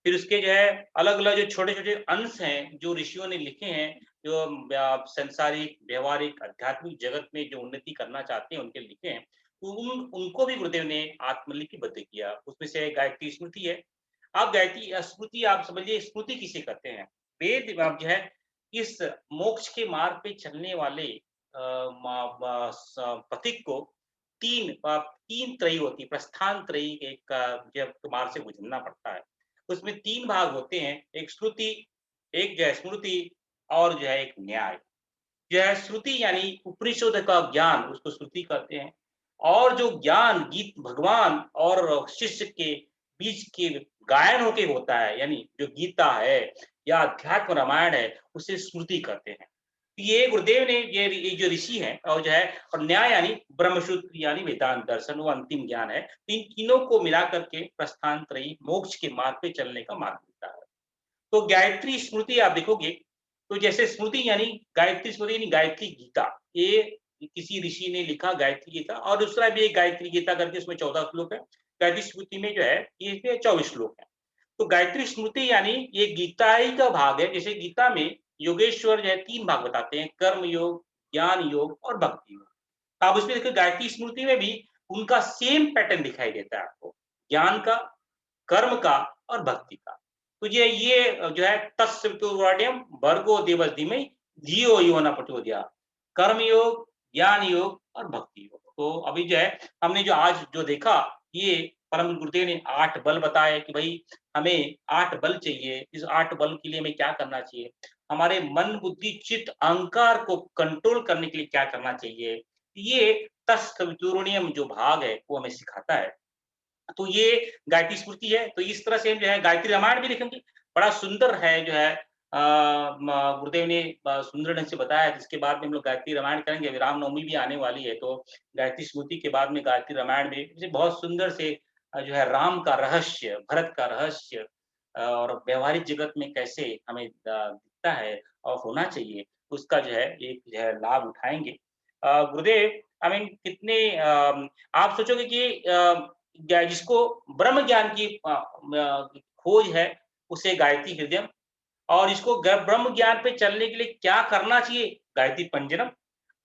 फिर उसके जो है अलग-अलग जो छोटे-छोटे अंश हैं, जो ऋषियों ने लिखे हैं, जो सांसारिक, व्यावहारिक, आध्यात्मिक जगत में जो उन्नति करना चाहते हैं, उनके लिखे हैं। तो उनको भी गुरुदेव ने आत्मलिपिबद्ध किया। उसमें से गायत्री स्मृति है। आप गायत्री स्मृति आप समझिए, स्मृति किसे कहते हैं? वेद आप जो है इस मोक्ष के मार्ग पे चलने वाले अ, मा मा स पथिक को 3 त्रयी होती है, प्रस्थान त्रयी एक जब मार्ग से गुज़रना पड़ता है। उसमें 3 भाग होते हैं, एक श्रुति, एक जो है स्मृति और जो है एक न्याय। जो है श्रुति यानी उपनिषद का ज्ञान, उसको श्रुति कहते हैं। और जो ज्ञान गीत भगवान और शिष्य के बीच के गायन होके होता है, यानी जो गीता है या अध्यात्म रामायण है, उसे स्मृति कहते हैं। ये गुरुदेव ने ये जो ऋषि हैं और जो है, और न्याय यानी ब्रह्मसूत्र यानी वेदांत दर्शन, वो अंतिम ज्ञान है। इन तीनों को मिला करके प्रस्थान त्रयी मोक्ष के मार्ग पे चलने का मार्ग मिलता है। तो गायत्री स्मृति आप देखोगे, तो जैसे स्मृति यानी गायत्री स्मृति यानी गायत्री गीता, ये किसी ऋषि ने लिखा गायत्री गीता, और दूसरा भी एक गायत्री गीता करके, उसमें 14 श्लोक है। गायत्री स्मृति में जो है ये इसमें 24 श्लोक है। तो गायत्री स्मृति यानी ये गीता ही का भाग है। जैसे गीता में योगेश्वर जो है 3 भाग बताते हैं, कर्म योग, ज्ञान योग और भक्ति योग। आप उसमें देखिए गायत्री स्मृति में भी उनका सेम पैटर्न दिखाई देता है आपको, ज्ञान का, कर्म का और भक्ति का। तो ये जो है तत्सवितुर्वरेण्यम भर्गो देवस्य धीमहि धियो यो न प्रचोदयात्, कर्म योग, ज्ञान योग और भक्ति योग। तो अभी जो है हमने जो आज जो देखा, ये परम गुरुदेव ने 8 बल बताए कि भाई हमें 8 बल चाहिए। इस 8 बल के लिए हमें क्या करना चाहिए? हमारे मन, बुद्धि, चित्त, अहंकार को कंट्रोल करने के लिए क्या करना चाहिए? ये तत्सवितुर्वरेण्यम जो भाग है, वो हमें सिखाता है। तो ये गायत्री स्मृति है। तो इस तरह से हम जो है गायत्री रामायण भी लिखेंगे, बड़ा सुंदर है जो है गुरुदेव ने सुंदर ढंग से बताया। जिसके बाद में हम लोग गायत्री रामायण करेंगे। अभी रामनवमी भी आने वाली है, तो गायत्री स्मृति के बाद में गायत्री रामायण में इसे बहुत सुंदर से जो है राम का रहस्य, भरत का रहस्य और व्यावहारिक जगत में कैसे हमें दिखता है और होना चाहिए, उसका जो है एक जो है लाभ उठाएँगे। गुरुदेव आई मीन कितने आप सोचोगे कि जिसको ब्रह्म ज्ञान की खोज है, उसे गायत्री हृदयम, और इसको ब्रह्म ज्ञान पे चलने के लिए क्या करना चाहिए, गायत्री पंजनम।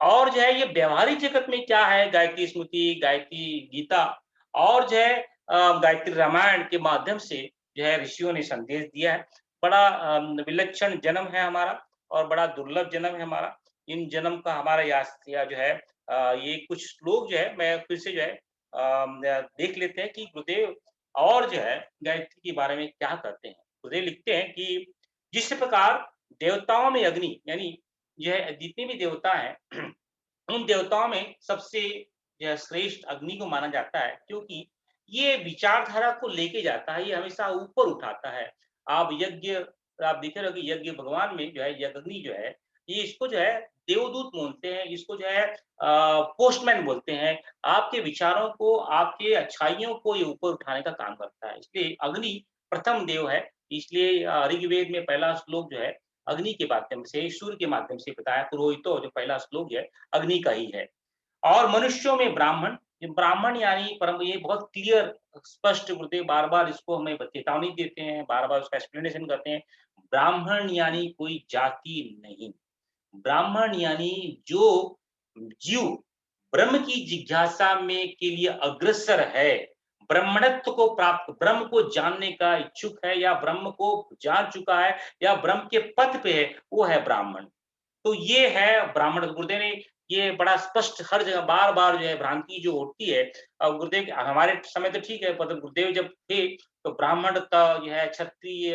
और जो है ये व्यावहारिक जगत में क्या है, गायत्री स्मृति, गायत्री गीता और जो है गायत्री रामायण के माध्यम से जो है ऋषियों ने संदेश दिया है। बड़ा विलक्षण जन्म है हमारा और बड़ा दुर्लभ जन्म है हमारा। इन जन्म का हमारा या जो है ये कुछ श्लोक जो है मैं फिर से जो है देख लेते हैं कि गुरुदेव और जो है गायत्री के बारे में क्या कहते हैं। गुरुदेव लिखते हैं कि जिस प्रकार देवताओं में अग्नि यानी यह जितने भी देवता हैं उन देवताओं में सबसे यह श्रेष्ठ अग्नि को माना जाता है, क्योंकि ये विचारधारा को लेके जाता है, ये हमेशा ऊपर उठाता है। आप यज्ञ आप देखे रहोगे, यज्ञ भगवान में जो है अग्नि जो है, ये इसको जो है देवदूत बोलते हैं, इसको जो है पोस्टमैन बोलते हैं। आपके विचारों को, आपके अच्छाइयों को ये ऊपर उठाने का काम करता है। इसलिए अग्नि प्रथम देव है। इसलिए ऋग्वेद में पहला श्लोक जो है अग्नि के माध्यम से, सूर्य के माध्यम से बताया। पुरोहितो जो पहला श्लोक है अग्नि का ही है। और मनुष्यों में ब्राह्मण, ये ब्राह्मण यानी परम, ये बहुत क्लियर स्पष्ट गुरुदेव बार-बार इसको हमें चेतावनी देते हैं, बार-बार उसका एक्सप्लेनेशन करते हैं। ब्राह्मण यानी कोई जाति नहीं। ब्राह्मण यानी जो जीव ब्रह्म की जिज्ञासा में के लिए अग्रसर है, ब्रह्मणत्व को प्राप्त, ब्रह्म को जानने का इच्छुक है या ब्रह्म को जान चुका है या ब्रह्म के पथ पे है, वो है ब्राह्मण। तो ये है ब्राह्मण। गुरुदेव ने ये बड़ा स्पष्ट हर जगह बार-बार जो है भ्रांति जो होती है, गुरुदेव हमारे समय तो ठीक है, मतलब गुरुदेव जब थे तो ब्राह्मण का जो है क्षत्रिय,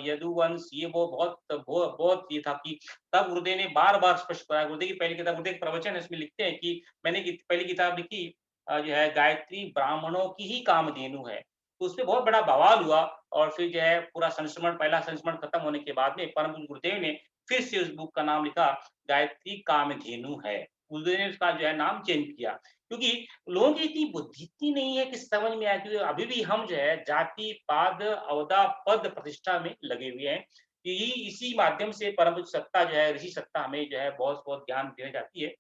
यदुवंश, ये वो बहुत ये था कि तब गुरुदेव ने बार-बार स्पष्ट कराया। गुरुदेव की पहली किताब, गुरुदेव के प्रवचन है, इसमें लिखते हैं कि मैंने पहली किताब लिखी, जो है गायत्री ब्राह्मणों की ही कामधेनु है। तो उसपे बहुत बड़ा बवाल हुआ और फिर जो है पूरा संस्मरण, पहला संस्मरण खत्म होने के बाद में परम पूज्य गुरुदेव ने फिर से उस बुक का नाम लिखा, गायत्री कामधेनु है। गुरुदेव ने उसका जो है नाम चेंज किया, क्योंकि लोगों की इतनी बुद्धि इतनी नहीं है कि समझ में आए, क्योंकि अभी भी हम जो है जाति, पाद, अवदा, पद प्रतिष्ठा में लगे हुए हैं। यही इसी माध्यम से परम पूज्य सत्ता जो है, ऋषि सत्ता हमें जो है बहुत-बहुत ज्ञान देने जाती है।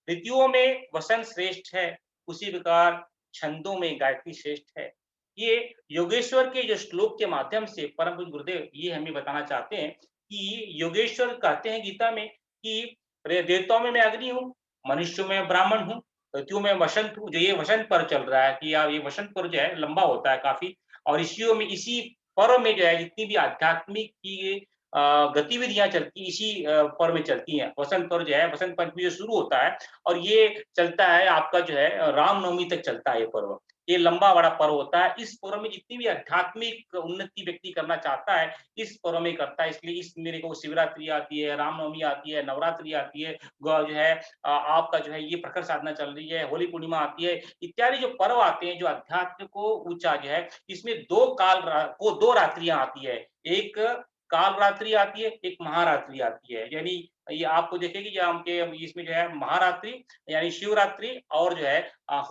ऋतुओं में वसंत श्रेष्ठ है, उसी प्रकार छंदों में गायत्री श्रेष्ठ है। ये योगेश्वर के जो श्लोक के माध्यम से परम पूज्य गुरुदेव ये हमें बताना चाहते हैं कि योगेश्वर कहते हैं गीता में कि रे देवताओं में मैं अग्नि हूँ, मनुष्यों में ब्राह्मण हूँ, ऋतुओं में वसंत हूँ। जो ये वसंत पर्व चल रहा है कि ये वसंत पर्व जो है लंबा होता है काफ़ी, और ऋषियों में इसी पर्व में जो है जितनी भी आध्यात्मिक की गतिविधियाँ चलती इसी पर्व में चलती हैं। वसंत पर्व जो है, वसंत पंचमी जो शुरू होता है और ये चलता है आपका जो है रामनवमी तक चलता है ये पर्व। ये लंबा बड़ा पर्व होता है। इस पर्व में जितनी भी आध्यात्मिक उन्नति व्यक्ति करना चाहता है, इस पर्व में करता है। इसलिए इस महीने को शिवरात्रि आती है, रामनवमी आती है, नवरात्रि आती है, जो है आपका जो है ये प्रखर साधना चल रही है, होली पूर्णिमा आती है, इत्यादि जो पर्व आते हैं, जो अध्यात्म को ऊँचा जो है, इसमें 2 रात्रियाँ आती है। एक काल रात्रि आती है, एक महारात्रि आती है। यानी ये आपको देखेंगे जो आपके इसमें जो है महारात्रि यानी शिवरात्रि और जो है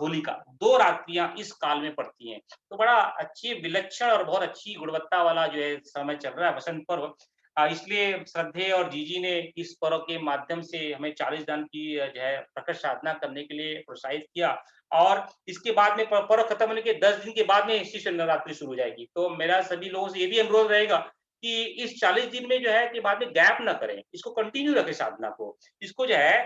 होलिका, 2 रात्रियाँ इस काल में पड़ती हैं। तो बड़ा अच्छी विलक्षण और बहुत अच्छी गुणवत्ता वाला जो है समय चल रहा है वसंत पर्व। इसलिए श्रद्धेय और जीजी ने इस पर्व के माध्यम से हमें 40 दिन की जो है प्रकट साधना करने के लिए प्रोत्साहित किया, और इसके बाद में पर्व खत्म होने के 10 दिन के बाद में शिशु नवरात्रि शुरू हो जाएगी। तो मेरा सभी लोगों से ये भी अनुरोध रहेगा कि इस 40 दिन में जो है कि बाद में गैप ना करें, इसको कंटिन्यू रखें साधना को। इसको जो है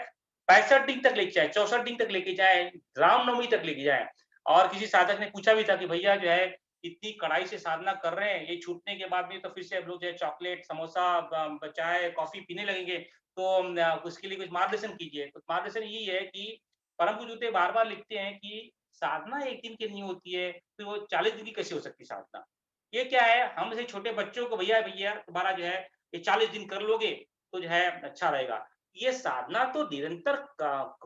65 दिन तक लेके जाएँ, 64 दिन तक लेके जाएँ, रामनवमी तक लेके जाएँ। और किसी साधक ने पूछा भी था कि भैया जो है इतनी कड़ाई से साधना कर रहे हैं, ये छूटने के बाद भी तो फिर से हम लोग जो है चॉकलेट, समोसा, चाय, कॉफ़ी पीने लगेंगे, तो उसके लिए कुछ मार्गदर्शन कीजिए। तो मार्गदर्शन यही है कि परम पूज्य देव बार-बार लिखते हैं कि साधना 1 दिन की नहीं होती है, फिर वो 40 दिन की कैसे हो सकती है साधना? ये क्या है, हम जैसे छोटे बच्चों को भैया भैया तुम्हारा जो है ये 40 दिन कर लोगे तो जो है अच्छा रहेगा। ये साधना तो निरंतर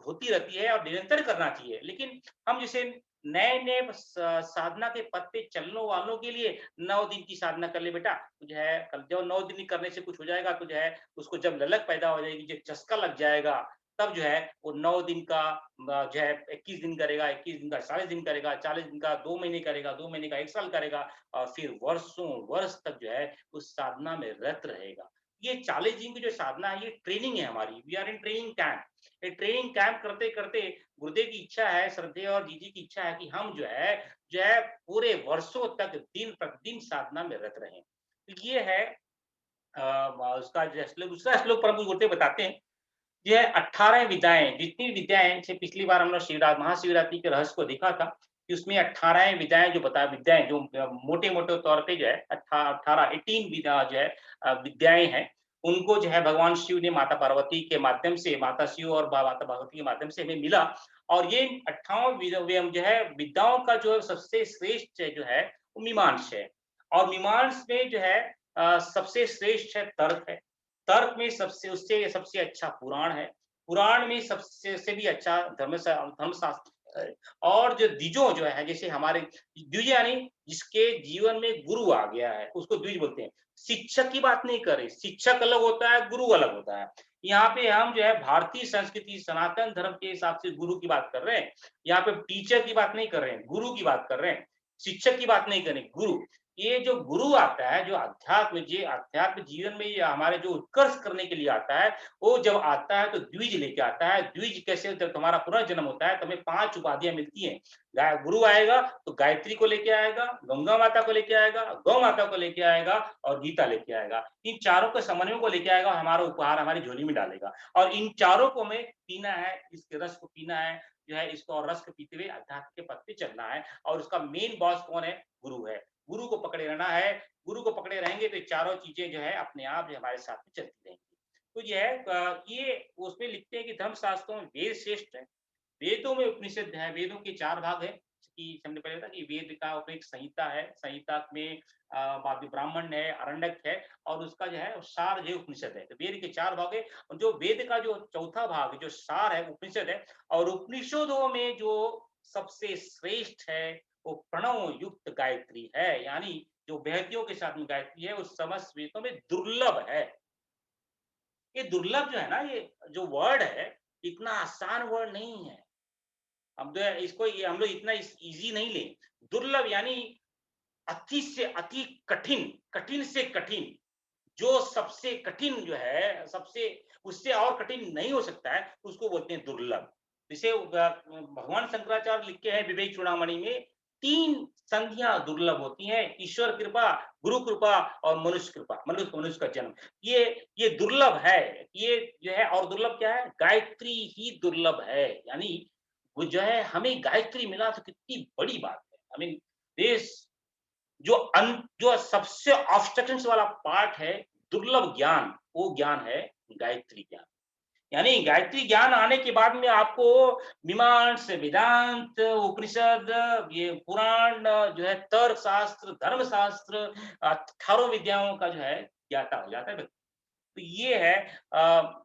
होती रहती है और निरंतर करना चाहिए। लेकिन हम जैसे नए-नए साधना के पथ पे चलने वालों के लिए 9 दिन की साधना कर ले बेटा, तो जो है कल जो 9 दिन करने से कुछ हो जाएगा तो जो है उसको जब ललक पैदा हो जाएगी, जब चस्का लग जाएगा, तब जो है वो 9 दिन का जो है 21 दिन करेगा, 21 दिन का 40 दिन करेगा, 40 दिन का 2 महीने करेगा, 2 महीने का 1 साल करेगा और फिर वर्षों वर्ष तक जो है उस साधना में रत रहेगा। ये 40 दिन की जो साधना है, ये ट्रेनिंग है हमारी। We are in training camp. ये ट्रेनिंग कैंप करते-करते गुरुदेव की इच्छा है, श्रद्धेय और जीजी की इच्छा है कि हम जो है पूरे वर्षों तक दिन-प्रतिदिन साधना में रत रहें। तो ये है उसका जो श्लोक, दूसरा श्लोक प्रभु गुरुदेव बताते हैं, ये 18 विधाएँ, जितनी भी विद्याएँ हैं, जैसे पिछली बार हम लोग महाशिवरात्रि के रहस्य को देखा था कि उसमें 18 विधाएँ जो विद्याएँ जो मोटे-मोटे तौर पे जो है 18 विधा जो है विद्याएँ हैं, उनको जो है भगवान शिव ने माता पार्वती के माध्यम से, माता शिव और माता पार्वती के माध्यम से हमें मिला, और ये 58 जो है विद्याओं का जो सबसे श्रेष्ठ जो है, वो मीमांस है। और मीमांस में जो है सबसे श्रेष्ठ है तर्क है। तर्क में उससे सबसे अच्छा पुराण है। पुराण में सबसे से भी अच्छा धर्मशास्त्र है। और जो द्विजों जो है, जैसे हमारे द्विज यानी जिसके जीवन में गुरु आ गया है, उसको द्विज बोलते हैं। शिक्षक की बात नहीं कर रहे, शिक्षक अलग होता है, गुरु अलग होता है। यहाँ पे हम जो है भारतीय संस्कृति, सनातन धर्म के हिसाब से गुरु की बात कर रहे हैं। यहाँ पे टीचर की बात नहीं कर रहे हैं, गुरु की बात कर रहे हैं। शिक्षक की बात नहीं कर रहे, गुरु। ये जो गुरु आता है, जो अध्यात्म जीवन में ये हमारे जो उत्कर्ष करने के लिए आता है, वो जब आता है तो द्विज लेके आता है। द्विज कैसे? जब तुम्हारा पुनर्जन्म होता है तो हमें 5 उपाधियाँ मिलती हैं। गुरु आएगा तो गायत्री को लेके आएगा, गंगा माता को लेके आएगा, गौ माता को लेके आएगा और गीता लेके आएगा। इन चारों के समन्वय को लेके आएगा, हमारा उपहार हमारी झोली में डालेगा और इन चारों को हमें पीना है, इसके रस को पीना है, जो है इसको और रस को पीते हुए अध्यात्म के पथ पे चलना है और उसका मेन बॉस कौन है? गुरु है। गुरु को पकड़े रहना है, गुरु को पकड़े रहेंगे तो ये चारों चीज़ें जो है अपने आप जो हमारे साथ में चलती रहेंगी। तो ये है ये उसमें लिखते हैं कि धर्मशास्त्रों में वेद श्रेष्ठ है। वेदों में उपनिषद है, वेदों के 4 भाग हैं कि हमने पहले बताया कि वेद का उसमें एक संहिता है, संहिता में वाद्य ब्राह्मण है, आरण्यक है और उसका जो है सार जो है उपनिषद है। तो वेद के 4 भाग है और जो वेद का जो चौथा भाग जो सार है उपनिषद है और उपनिषदों में जो सबसे श्रेष्ठ है वो प्रणव युक्त गायत्री है, यानी जो वेहतियों के साथ में गायत्री है, वो समस्त वेदों में दुर्लभ है। ये दुर्लभ जो है ना, ये जो वर्ड है, इतना आसान वर्ड नहीं है। हम जो है इसको ये हम लोग इतना ईज़ी नहीं लें। दुर्लभ यानी अति से अति कठिन, कठिन से कठिन, जो सबसे कठिन जो है, सबसे उससे और कठिन नहीं हो सकता है, उसको बोलते हैं दुर्लभ। जैसे भगवान शंकराचार्य लिखे हैं विवेक चूड़ामणि में 3 संधियाँ दुर्लभ होती हैं, ईश्वर कृपा, गुरु कृपा और मनुष्य कृपा, मनुष्य मनुष्य का जन्म। ये ये दुर्लभ है, ये जो है और दुर्लभ क्या है? गायत्री ही दुर्लभ है, यानी वो जो है हमें गायत्री मिला तो कितनी बड़ी बात है। आई मीन दिस जो सबसे ऑब्स्ट्रक्शंस वाला पार्ट है, दुर्लभ ज्ञान, वो ज्ञान है गायत्री ज्ञान। यानी गायत्री ज्ञान आने के बाद में आपको मीमांस, वेदांत, उपनिषद, ये पुराण जो है तर्क शास्त्र, धर्म शास्त्र, अठारह विद्याओं का जो है ज्ञाता हो जाता है व्यक्ति। तो ये है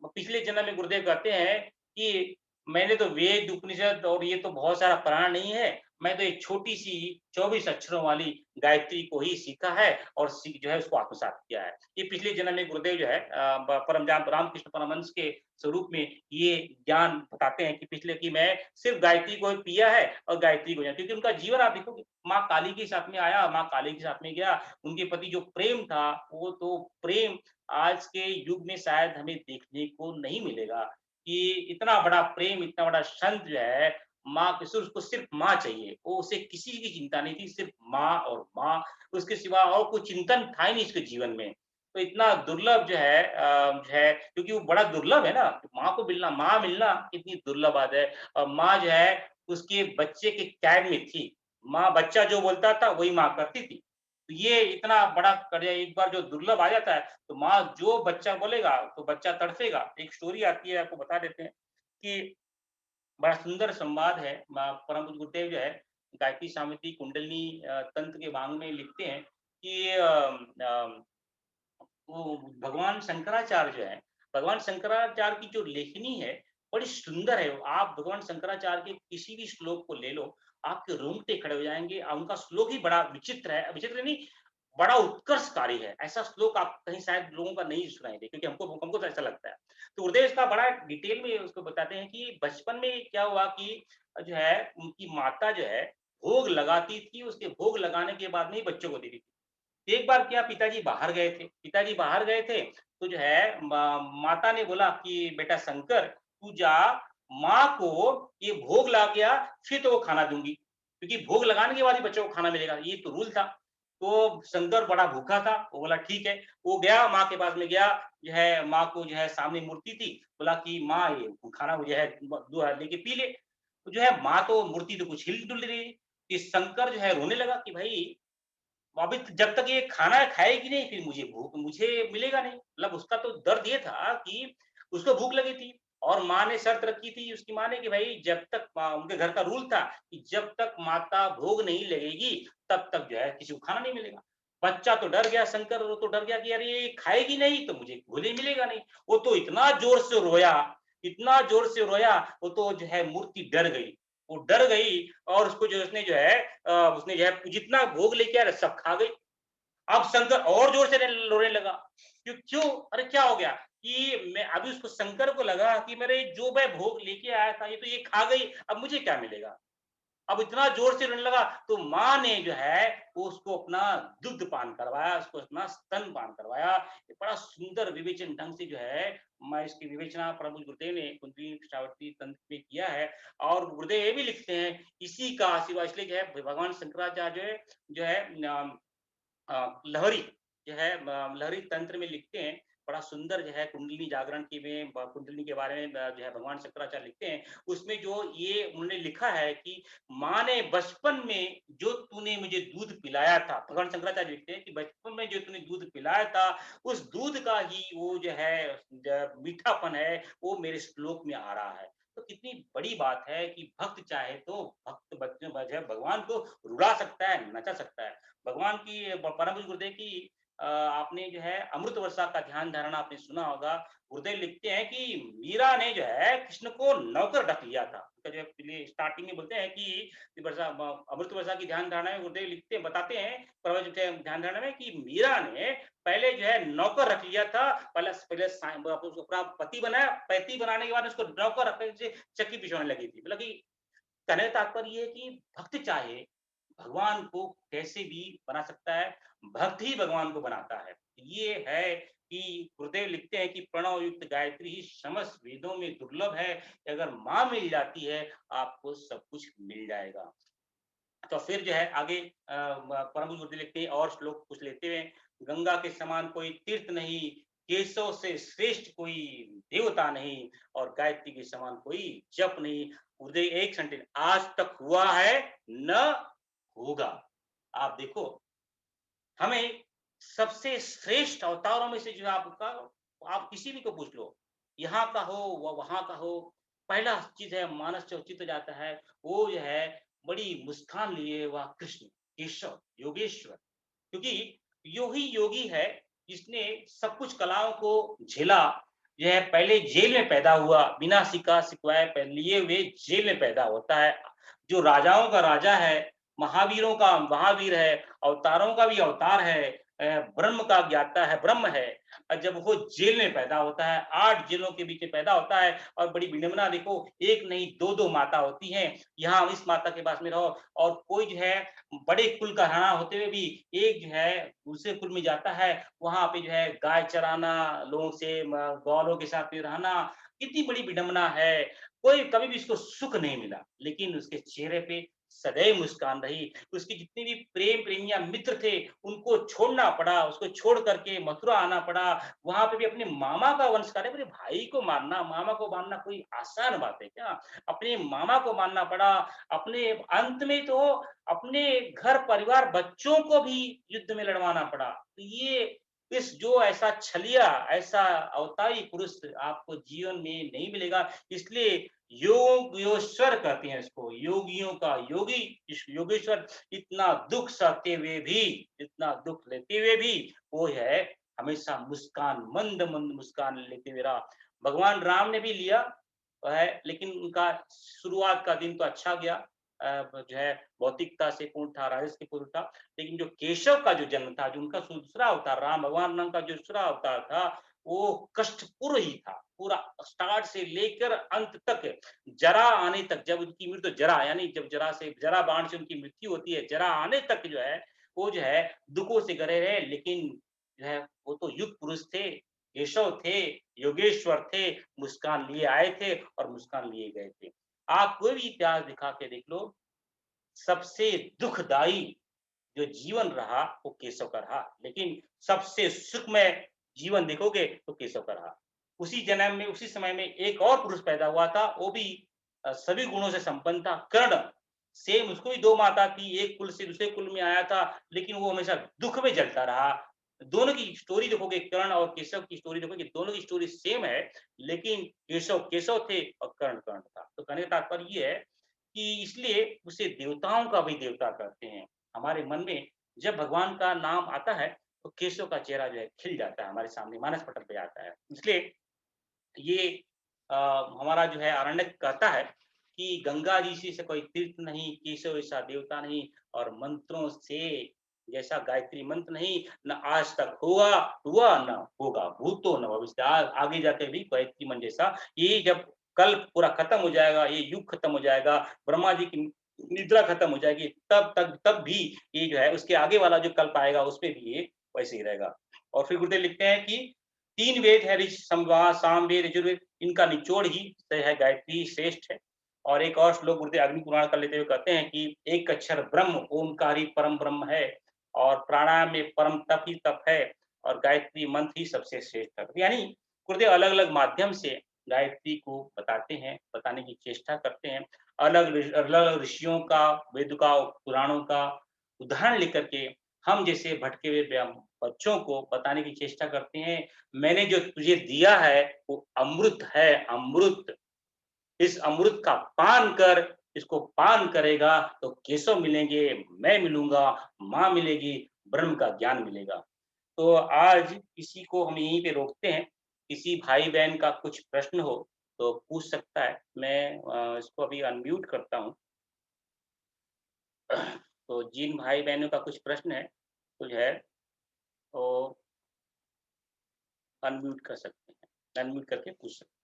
पिछले जन्म में गुरुदेव कहते हैं कि मैंने तो वेद, उपनिषद और ये तो बहुत सारा पुराण नहीं है, मैं तो एक छोटी-सी 24 अक्षरों वाली गायत्री को ही सीखा है और सीख जो है उसको आत्मसात किया है। ये पिछले जन्म में गुरुदेव जो है ब परमजान रामकृष्ण परमहंस के स्वरूप में ये ज्ञान बताते हैं कि पिछले कि मैं सिर्फ़ गायत्री को ही पिया है और गायत्री को क्योंकि उनका जीवन आप देखोगे माँ काली के साथ में आया, माँ काली के साथ में गया, उनके प्रति जो प्रेम था, वो तो प्रेम आज के युग में शायद हमें देखने को नहीं मिलेगा कि इतना बड़ा प्रेम, इतना बड़ा संत जो है, माँ के सिर्फ उसको सिर्फ माँ चाहिए। वो उसे किसी की चिंता नहीं थी, सिर्फ माँ और माँ, उसके सिवा और कोई चिंतन था ही नहीं उसके जीवन में। तो इतना दुर्लभ जो है क्योंकि वो बड़ा दुर्लभ है ना, माँ मिलना कितनी दुर्लभ बात है और माँ जो है उसके बच्चे के कैद में थी। माँ बच्चा जो बोलता था वही माँ करती थी। तो ये इतना बड़ा कार्य एक बार जो दुर्लभ आ जाता है तो माँ जो बच्चा बोलेगा तो बच्चा तड़फेगा। एक स्टोरी आती है आपको बता देते हैं कि बड़ा सुंदर संवाद है। परम पूज्य गुरुदेव जो है गायत्री सामिति कुंडलिनी तंत्र के भाग में लिखते हैं कि वो भगवान शंकराचार्य जो है, भगवान शंकराचार्य की जो लेखनी है, बड़ी सुंदर है। आप भगवान शंकराचार्य के किसी भी श्लोक को ले लो, आपके रोंगटे खड़े हो जाएँगे। उनका श्लोक ही बड़ा विचित्र है, विचित्र नहीं, बड़ा उत्कर्षकारी है। ऐसा श्लोक आप कहीं शायद लोगों का नहीं सुनाई दे क्योंकि हमको तो ऐसा लगता है। तो गुरुदेव इसका बड़ा डिटेल में उसको बताते हैं कि बचपन में क्या हुआ कि जो है उनकी माता जो है, भोग लगाती थी, उसके भोग लगाने के बाद में ही बच्चों को देती थी। एक बार क्या पिताजी बाहर गए थे, तो जो है माता ने बोला कि बेटा शंकर तू जा माँ को ये भोग ला के आ, फिर तो वो खाना दूँगी, क्योंकि भोग लगाने के बाद ही बच्चों को खाना मिलेगा, ये तो रूल था। तो शंकर बड़ा भूखा था, वो बोला ठीक है, वो गया माँ के पास में गया, जो है माँ को जो है सामने मूर्ति थी, बोला कि माँ ये खाना जो है लेके पी ले। तो जो है माँ तो मूर्ति तो कुछ हिल-डुल नहीं रही, कि शंकर जो है रोने लगा कि भाई अभी जब तक ये खाना खाएगी नहीं फिर मुझे मिलेगा नहीं। मतलब उसका तो दर्द ये था कि उसको भूख लगी थी और माँ ने शर्त रखी थी उसकी माँ ने कि भाई जब तक उनके घर का रूल था कि जब तक माता भोग नहीं लगेगी तब तक जो है किसी को खाना नहीं मिलेगा। बच्चा तो डर गया शंकर वो तो डर गया कि अरे ये खाएगी नहीं तो मुझे भोजन मिलेगा नहीं। वो तो इतना जोर से रोया, वो तो जो है मूर्ति डर गई। वो डर गई और उसको जो उसने जो है उसने जो है जितना भोग लेके आया सब खा गई। अब शंकर और जोर से रोने लगा। क्यों? अरे क्या हो गया? कि मैं अभी उसको शंकर को लगा कि मेरे जो मैं भोग लेके आया था ये तो ये खा गई, अब मुझे क्या मिलेगा? अब इतना जोर से रोने लगा, तो माँ ने जो है वो उसको अपना दुग्ध पान करवाया, उसको अपना स्तन पान करवाया। ये बड़ा सुंदर विवेचन ढंग से जो है, मैं इसकी विवेचना प्रभु गुरुदेव ने कुंडली भिक्षावृत्ति तंत्र में किया है। और गुरुदेव ये भी लिखते हैं, इसी का आशीर्वाद इसलिए जो है भगवान शंकराचार्य जो है लहरी जो है लहरी तंत्र में लिखते हैं, बड़ा सुंदर जो है कुंडलिनी जागरण की में कुंडलिनी के बारे में जो है भगवान शंकराचार्य लिखते हैं। उसमें जो ये उन्होंने लिखा है कि माँ ने बचपन में जो तूने मुझे दूध पिलाया था, भगवान शंकराचार्य लिखते हैं कि बचपन में जो तूने दूध पिलाया था, उस दूध का ही वो जो है मीठापन है, वो मेरे श्लोक में आ रहा है। तो कितनी बड़ी बात है कि भक्त चाहे तो भक्त बच्चे भगवान को रुला सकता है, नचा सकता है। भगवान की परम पूज्य गुरुदेव की आपने जो है अमृत वर्षा का ध्यान धारणा आपने सुना होगा। गुरुदेव लिखते हैं कि मीरा ने जो है कृष्ण को नौकर रख लिया था। तो जो पहले स्टार्टिंग में बोलते हैं कि वर्षा अमृत वर्षा की ध्यान धारणा में गुरुदेव लिखते हैं, बताते हैं प्रवचन के ध्यान धारणा में कि मीरा ने पहले जो है नौकर रख लिया था। पहले पहले उसको अपना पति बनाया, पति बनाने के बाद उसको नौकर रखने से चक्की पिछवाने लगी थी। मतलब कि कहने का तात्पर्य ये है कि भक्त चाहे भगवान को कैसे भी बना सकता है, भक्त ही भगवान को बनाता है। ये है कि गुरुदेव लिखते हैं कि प्रणव युक्त गायत्री ही समस्त वेदों में दुर्लभ है, अगर माँ मिल जाती है आपको सब कुछ मिल जाएगा। तो फिर जो है आगे परम गुरुदेव लिखते हैं और श्लोक कुछ लेते हुए, गंगा के समान कोई तीर्थ नहीं, केशव से श्रेष्ठ कोई देवता नहीं, और गायत्री के समान कोई जप नहीं। गुरुदेव एक सेंटेंस, आज तक हुआ है न होगा। आप देखो, हमें सबसे श्रेष्ठ अवतारों में से जो है आपका, आप किसी भी को पूछ लो, यहाँ का हो व वहां का हो, पहला चीज है मानस जो चित्त जाता है, वो जो है बड़ी मुस्कान लिए वह कृष्ण, केशव, योगेश्वर। क्योंकि यो ही योगी है जिसने सब कुछ कलाओं को झेला। यह है पहले जेल में पैदा हुआ, बिना सिखा सिखवाए लिए हुए जेल में पैदा होता है। जो राजाओं का राजा है, महावीरों का महावीर है, अवतारों का भी अवतार है, ब्रह्म का ज्ञाता है, ब्रह्म है। और जब वो जेल में पैदा होता है, 8 जेलों के बीच में पैदा होता है, और बड़ी विडंबना देखो, एक नहीं दो-दो माता होती हैं। यहाँ इस माता के पास में रहो, और कोई जो है बड़े कुल का राणा होते हुए भी एक जो है दूसरे कुल में जाता है, वहां पे जो है गाय चराना, लोगों से ग्वालों के साथ में रहना, कितनी बड़ी विडंबना है। कोई कभी भी इसको सुख नहीं मिला, लेकिन उसके चेहरे पे सदैव मुस्कान रही। उसके जितने भी प्रेम प्रेमिया मित्र थे, उनको छोड़ना पड़ा, उसको छोड़ करके मथुरा आना पड़ा। वहां पे भी अपने मामा का वंश करे, अपने भाई को मारना, मामा को मारना कोई आसान बात है क्या? अपने मामा को मारना पड़ा। अपने अंत में तो अपने घर परिवार बच्चों को भी युद्ध में लड़वाना पड़ा। तो ये इस जो ऐसा छलिया, ऐसा अवतारी पुरुष आपको जीवन में नहीं मिलेगा। इसलिए योगेश्वर कहते हैं इसको, योगियों का योगी, इस योगेश्वर। इतना दुख सहते हुए भी, इतना दुख लेते हुए भी वो है हमेशा मुस्कान, मंद मंद मुस्कान लेते हुए रहा। भगवान राम ने भी लिया है, लेकिन उनका शुरुआत का दिन तो अच्छा गया, जो है भौतिकता से पूर्ण था, राजस के पूर्ण था। लेकिन जो केशव का जो जन्म था, जो उनका दूसरा अवतार, राम भगवान राम का जो दूसरा अवतार था, वो कष्टपूर्ण ही था। पूरा स्टार्ट से लेकर अंत तक, जरा आने तक, जब उनकी मृत्यु, जरा यानी जब जरा बाण से उनकी मृत्यु होती है, जरा आने तक जो है वो जो है दुखों से घिरे रहे। लेकिन जो है वो तो युग पुरुष थे, केशव थे, योगेश्वर थे, मुस्कान लिए आए थे और मुस्कान लिए गए थे। आप कोई भी इतिहास दिखा के देख लो, सबसे दुखदाई जो जीवन रहा वो केशव का रहा, लेकिन सबसे सुखमय जीवन देखोगे तो केशव का रहा। उसी जन्म में, उसी समय में एक और पुरुष पैदा हुआ था, वो भी सभी गुणों से संपन्न था, कर्ण। सेम उसको भी 2 माता थी, एक कुल से दूसरे कुल में आया था, लेकिन वो हमेशा दुख में जलता रहा। दोनों की स्टोरी देखोगे, कर्ण और केशव की स्टोरी देखोगे, दोनों की स्टोरी सेम है, लेकिन केशव केशव थे और कर्ण कर्ण था। तो कहने का तात्पर्य ये है कि इसलिए उसे देवताओं का भी देवता कहते हैं। हमारे मन में जब भगवान का नाम आता है, तो केशव का चेहरा जो है खिल जाता है, हमारे सामने मानस पटल पे आता है। इसलिए ये अ, हमारा जो है आरण्यक कहता है कि गंगा जी से कोई तीर्थ नहीं, केशव ऐसा देवता नहीं, और मंत्रों से जैसा गायत्री मंत्र नहीं, न आज तक हुआ हुआ न होगा, भूतो न भविष्य। आगे जाके भी गायत्री मंत्र जैसा, ये जब कल पूरा खत्म हो जाएगा, ये युग खत्म हो जाएगा, ब्रह्मा जी की निद्रा खत्म हो जाएगी, तब भी ये जो है उसके आगे वाला जो कल्प आएगा उसमें भी ये वैसे ही रहेगा। और फिर गुरुदेव लिखते हैं कि 3 वेद है ऋषि संवाद, सामवेद, यजुर्वेद, इनका निचोड़ ही से है गायत्री श्रेष्ठ है। और एक और श्लोक गुरुदेव अग्नि पुराण का लेते हुए कहते हैं कि एक अक्षर ब्रह्म ओमकार ही परम ब्रह्म है और प्राणायाम में परम तप ही तप है और गायत्री मंत्र ही सबसे श्रेष्ठ है। यानी गुरुदेव अलग-अलग माध्यम से गायत्री को बताते हैं, बताने की चेष्टा करते हैं। अलग ऋषियों का, वेद का, पुराणों का उदाहरण लेकर के हम जैसे भटके हुए बच्चों को बताने की चेष्टा करते हैं। मैंने जो तुझे दिया है वो अमृत है, अमृत। इस अमृत का पान कर, इसको पान करेगा तो केशव मिलेंगे, मैं मिलूँगा, माँ मिलेगी, ब्रह्म का ज्ञान मिलेगा। तो आज किसी को हम यहीं पे रोकते हैं, किसी भाई-बहन का कुछ प्रश्न हो तो पूछ सकता है। मैं इसको अभी अनम्यूट करता हूँ। तो जिन भाई-बहनों का कुछ प्रश्न है, तो जो है वो अनम्यूट कर सकते हैं। अनम्यूट करके पूछ सकते हैं।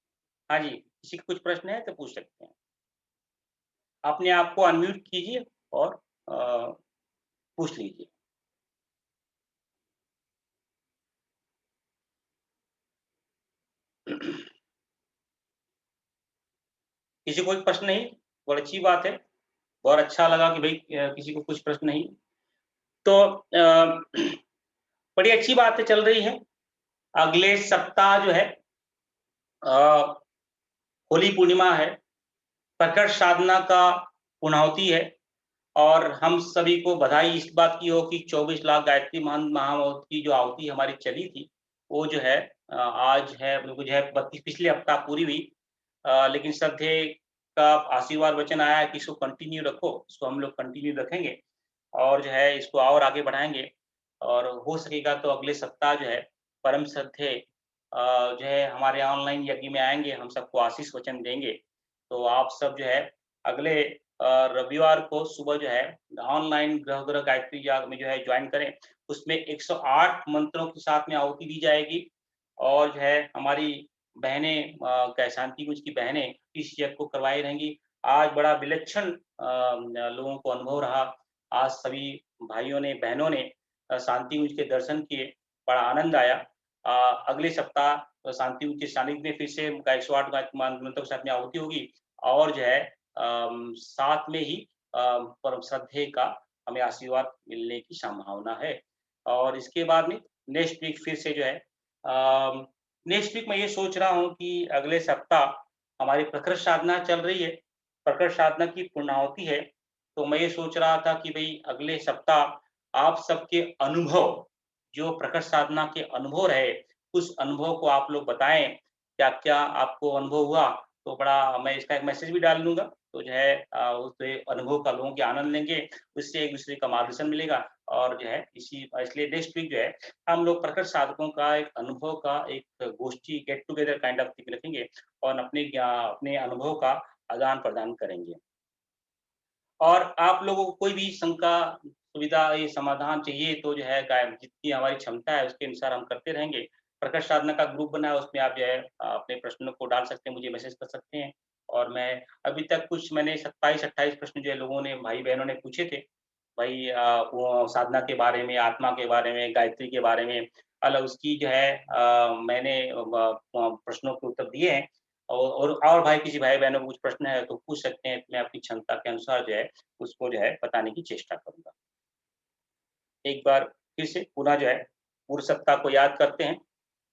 हाँ जी, किसी का कुछ प्रश्न है तो पूछ सकते हैं। अपने आप को अनम्यूट कीजिए और पूछ लीजिए। किसी को कोई प्रश्न नहीं? बहुत अच्छी बात है। बहुत अच्छा लगा कि भई किसी को कुछ प्रश्न नहीं। तो बड़ी अच्छी बातें चल रही हैं। अगले सप्ताह जो है अ, होली पूर्णिमा है, प्रकट साधना का पूर्णाहुति है और हम सभी को बधाई इस बात की हो कि 24 लाख गायत्री महामहोत्सव की जो आहुति हमारी चली थी, वो जो है आज है जो है 32 पिछले हफ्ता पूरी हुई। लेकिन श्रद्धेय का आशीर्वाद वचन आया है कि इसको कंटिन्यू रखो, इसको हम लोग कंटिन्यू रखेंगे और जो है इसको और आगे बढ़ाएँगे और हो सकेगा तो अगले सप्ताह जो है परम श्रद्धेय जो है हमारे ऑनलाइन यज्ञ में आएँगे, हम सबको आशीष वचन देंगे। तो आप सब जो है अगले रविवार को सुबह जो है ऑनलाइन ग्रह गायत्री याग में जो है जॉइन करें। उसमें 108 मंत्रों के साथ में आहुति दी जाएगी और जो है हमारी बहनें शांति कुंज की बहनें इस यज्ञ को करवाई रहेंगी। आज बड़ा विलक्षण लोगों को अनुभव रहा। आज सभी भाइयों ने, बहनों ने शांति कुंज के दर्शन किए, बड़ा आनंद आया। अगले सप्ताह शांति कुंज के सानिध्य में फिर से 108 मंत्रों के साथ में आहुति होगी और जो है साथ में ही परम श्रद्धेय का हमें आशीर्वाद मिलने की संभावना है। और इसके बाद में नेक्स्ट वीक फिर से जो है नेक्स्ट वीक मैं ये सोच रहा हूँ कि अगले सप्ताह हमारी प्रकट साधना चल रही है, प्रकट साधना की पूर्णाहुति है, तो मैं ये सोच रहा था कि भई अगले सप्ताह आप सबके अनुभव, जो प्रकट साधना के अनुभव रहे, उस अनुभव को आप लोग बताएँ, क्या-क्या आपको अनुभव हुआ? तो बड़ा मैं इसका एक मैसेज भी डाल दूँगा, तो जो है उस अनुभव का लोगों के आनंद लेंगे, उससे एक-दूसरे का मार्गदर्शन मिलेगा और जो है इसलिए नेक्स्ट वीक जो है हम लोग प्रकट साधकों का एक अनुभव का एक गोष्ठी get together kind of thing रखेंगे और अपने अनुभव का आदान-प्रदान करेंगे। और आप लोगों को कोई भी शंका, सुविधा, ये समाधान चाहिए तो जो है जितनी हमारी क्षमता है उसके अनुसार हम करते रहेंगे। प्रकट साधना का ग्रुप बना है उसमें आप जो है अपने प्रश्नों को डाल सकते हैं, मुझे मैसेज कर सकते हैं और मैं अभी तक कुछ मैंने 27-28 प्रश्न जो है लोगों ने, भाई-बहनों ने पूछे थे। भाई वो साधना के बारे में, आत्मा के बारे में, गायत्री के बारे में, अलग उसकी जो है मैंने प्रश्नों के उत्तर दिए हैं। और भाई किसी भाई-बहनों को कुछ प्रश्न है तो पूछ सकते हैं, मैं अपनी क्षमता के अनुसार जो है उसको जो है बताने की चेष्टा करूँगा। एक बार फिर से पुनः जो है पूर्व सत्ता को याद करते हैं।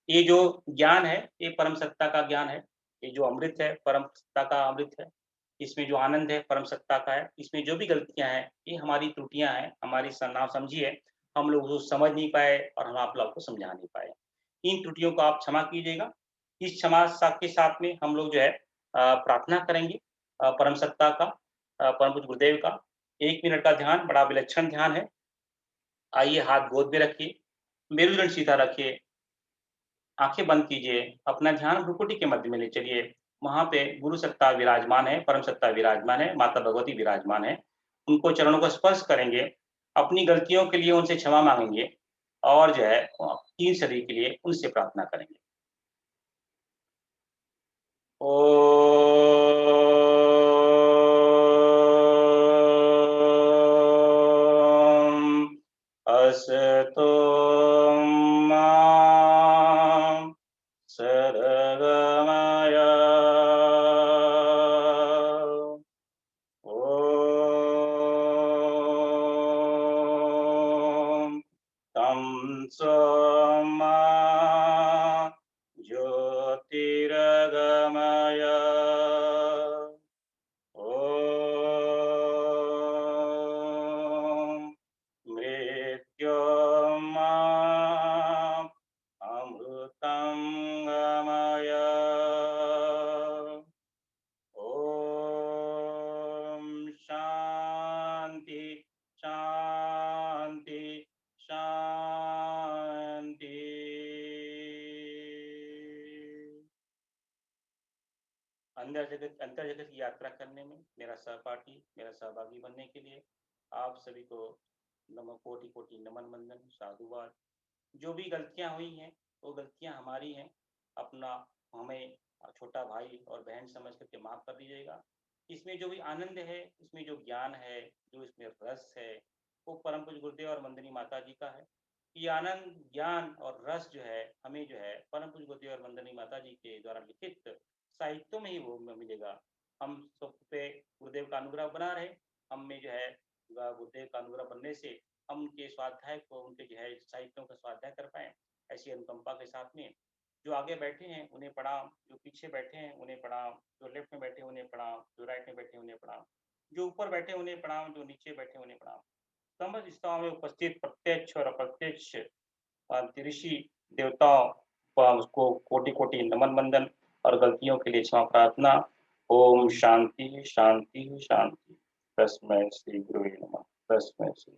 ये जो ज्ञान है, ये परम सत्ता का ज्ञान है। ये जो अमृत है, परम सत्ता का अमृत है। इसमें जो आनंद है, परम सत्ता का है। इसमें जो भी गलतियाँ हैं, ये हमारी त्रुटियाँ हैं, हमारी नासमझी है। हम लोग उसको समझ नहीं पाए और हम आप लोग को समझा नहीं पाए। इन त्रुटियों को आप क्षमा कीजिएगा। इस क्षमा के साथ में हम लोग जो है प्रार्थना करेंगे परम सत्ता का, परम पूज्य गुरुदेव का। 1 मिनट का ध्यान बड़ा विलक्षण ध्यान है। आइए हाथ गोद में रखिए, मेरुदंड सीधा रखिए, आँखें बंद कीजिए, अपना ध्यान भ्रुकुटी के मध्य में ले चलिए। वहाँ पे गुरु सत्ता विराजमान है, परम सत्ता विराजमान है, माता भगवती विराजमान है। उनको चरणों को स्पर्श करेंगे, अपनी गलतियों के लिए उनसे क्षमा माँगेंगे और जो है 3 सदी के लिए उनसे प्रार्थना करेंगे। ओ असतो मा सद्गमय ॐ तमसो मा ज्योतिर्गमय ॐ मृत्योर्मा अमृतं गमय ॐ शान्ति शान्ति शान्ति। अंतर जगत की यात्रा करने में मेरा सहपाठी, मेरा सहभागी बनने के लिए आप सभी को नमो कोटि कोटि नमन वंदन साधुवाद। जो भी गलतियां हुई हैं वो गलतियां हमारी हैं, अपना हमें छोटा भाई और बहन समझ करके माफ कर दीजिएगा। इसमें जो भी आनंद है, इसमें जो ज्ञान है, जो इसमें रस है, वो परम पूज्य गुरुदेव और वंदनी माता जी का है। ये आनंद, ज्ञान और रस जो है हमें जो है परम पूज्य गुरुदेव और वंदनी माता जी के द्वारा लिखित साहित्यों में ही वो मिलेगा। हम सब पे गुरुदेव का अनुग्रह बना रहे, हम में जो है गुरुदेव का अनुग्रह बनने से हम उनके स्वाध्याय को, उनके जो है साहित्यों का स्वाध्याय कर पाए। ऐसी अनुकंपा के साथ में जो आगे बैठे हैं उन्हें प्रणाम, जो पीछे बैठे हैं उन्हें प्रणाम, जो लेफ्ट में बैठे उन्हें प्रणाम, जो राइट में बैठे उन्हें प्रणाम, जो ऊपर बैठे उन्हें प्रणाम, जो नीचे बैठे उन्हें प्रणाम। समस्त स्थानों में उपस्थित प्रत्यक्ष और अप्रत्यक्ष ऋषि देवताओं को उसको कोटि कोटि नमन वंदन और गलतियों के लिए क्षमा प्रार्थना। ओम शांति शांति शांति। तस्मै श्री गुरुवे नमः। तस्मै श्री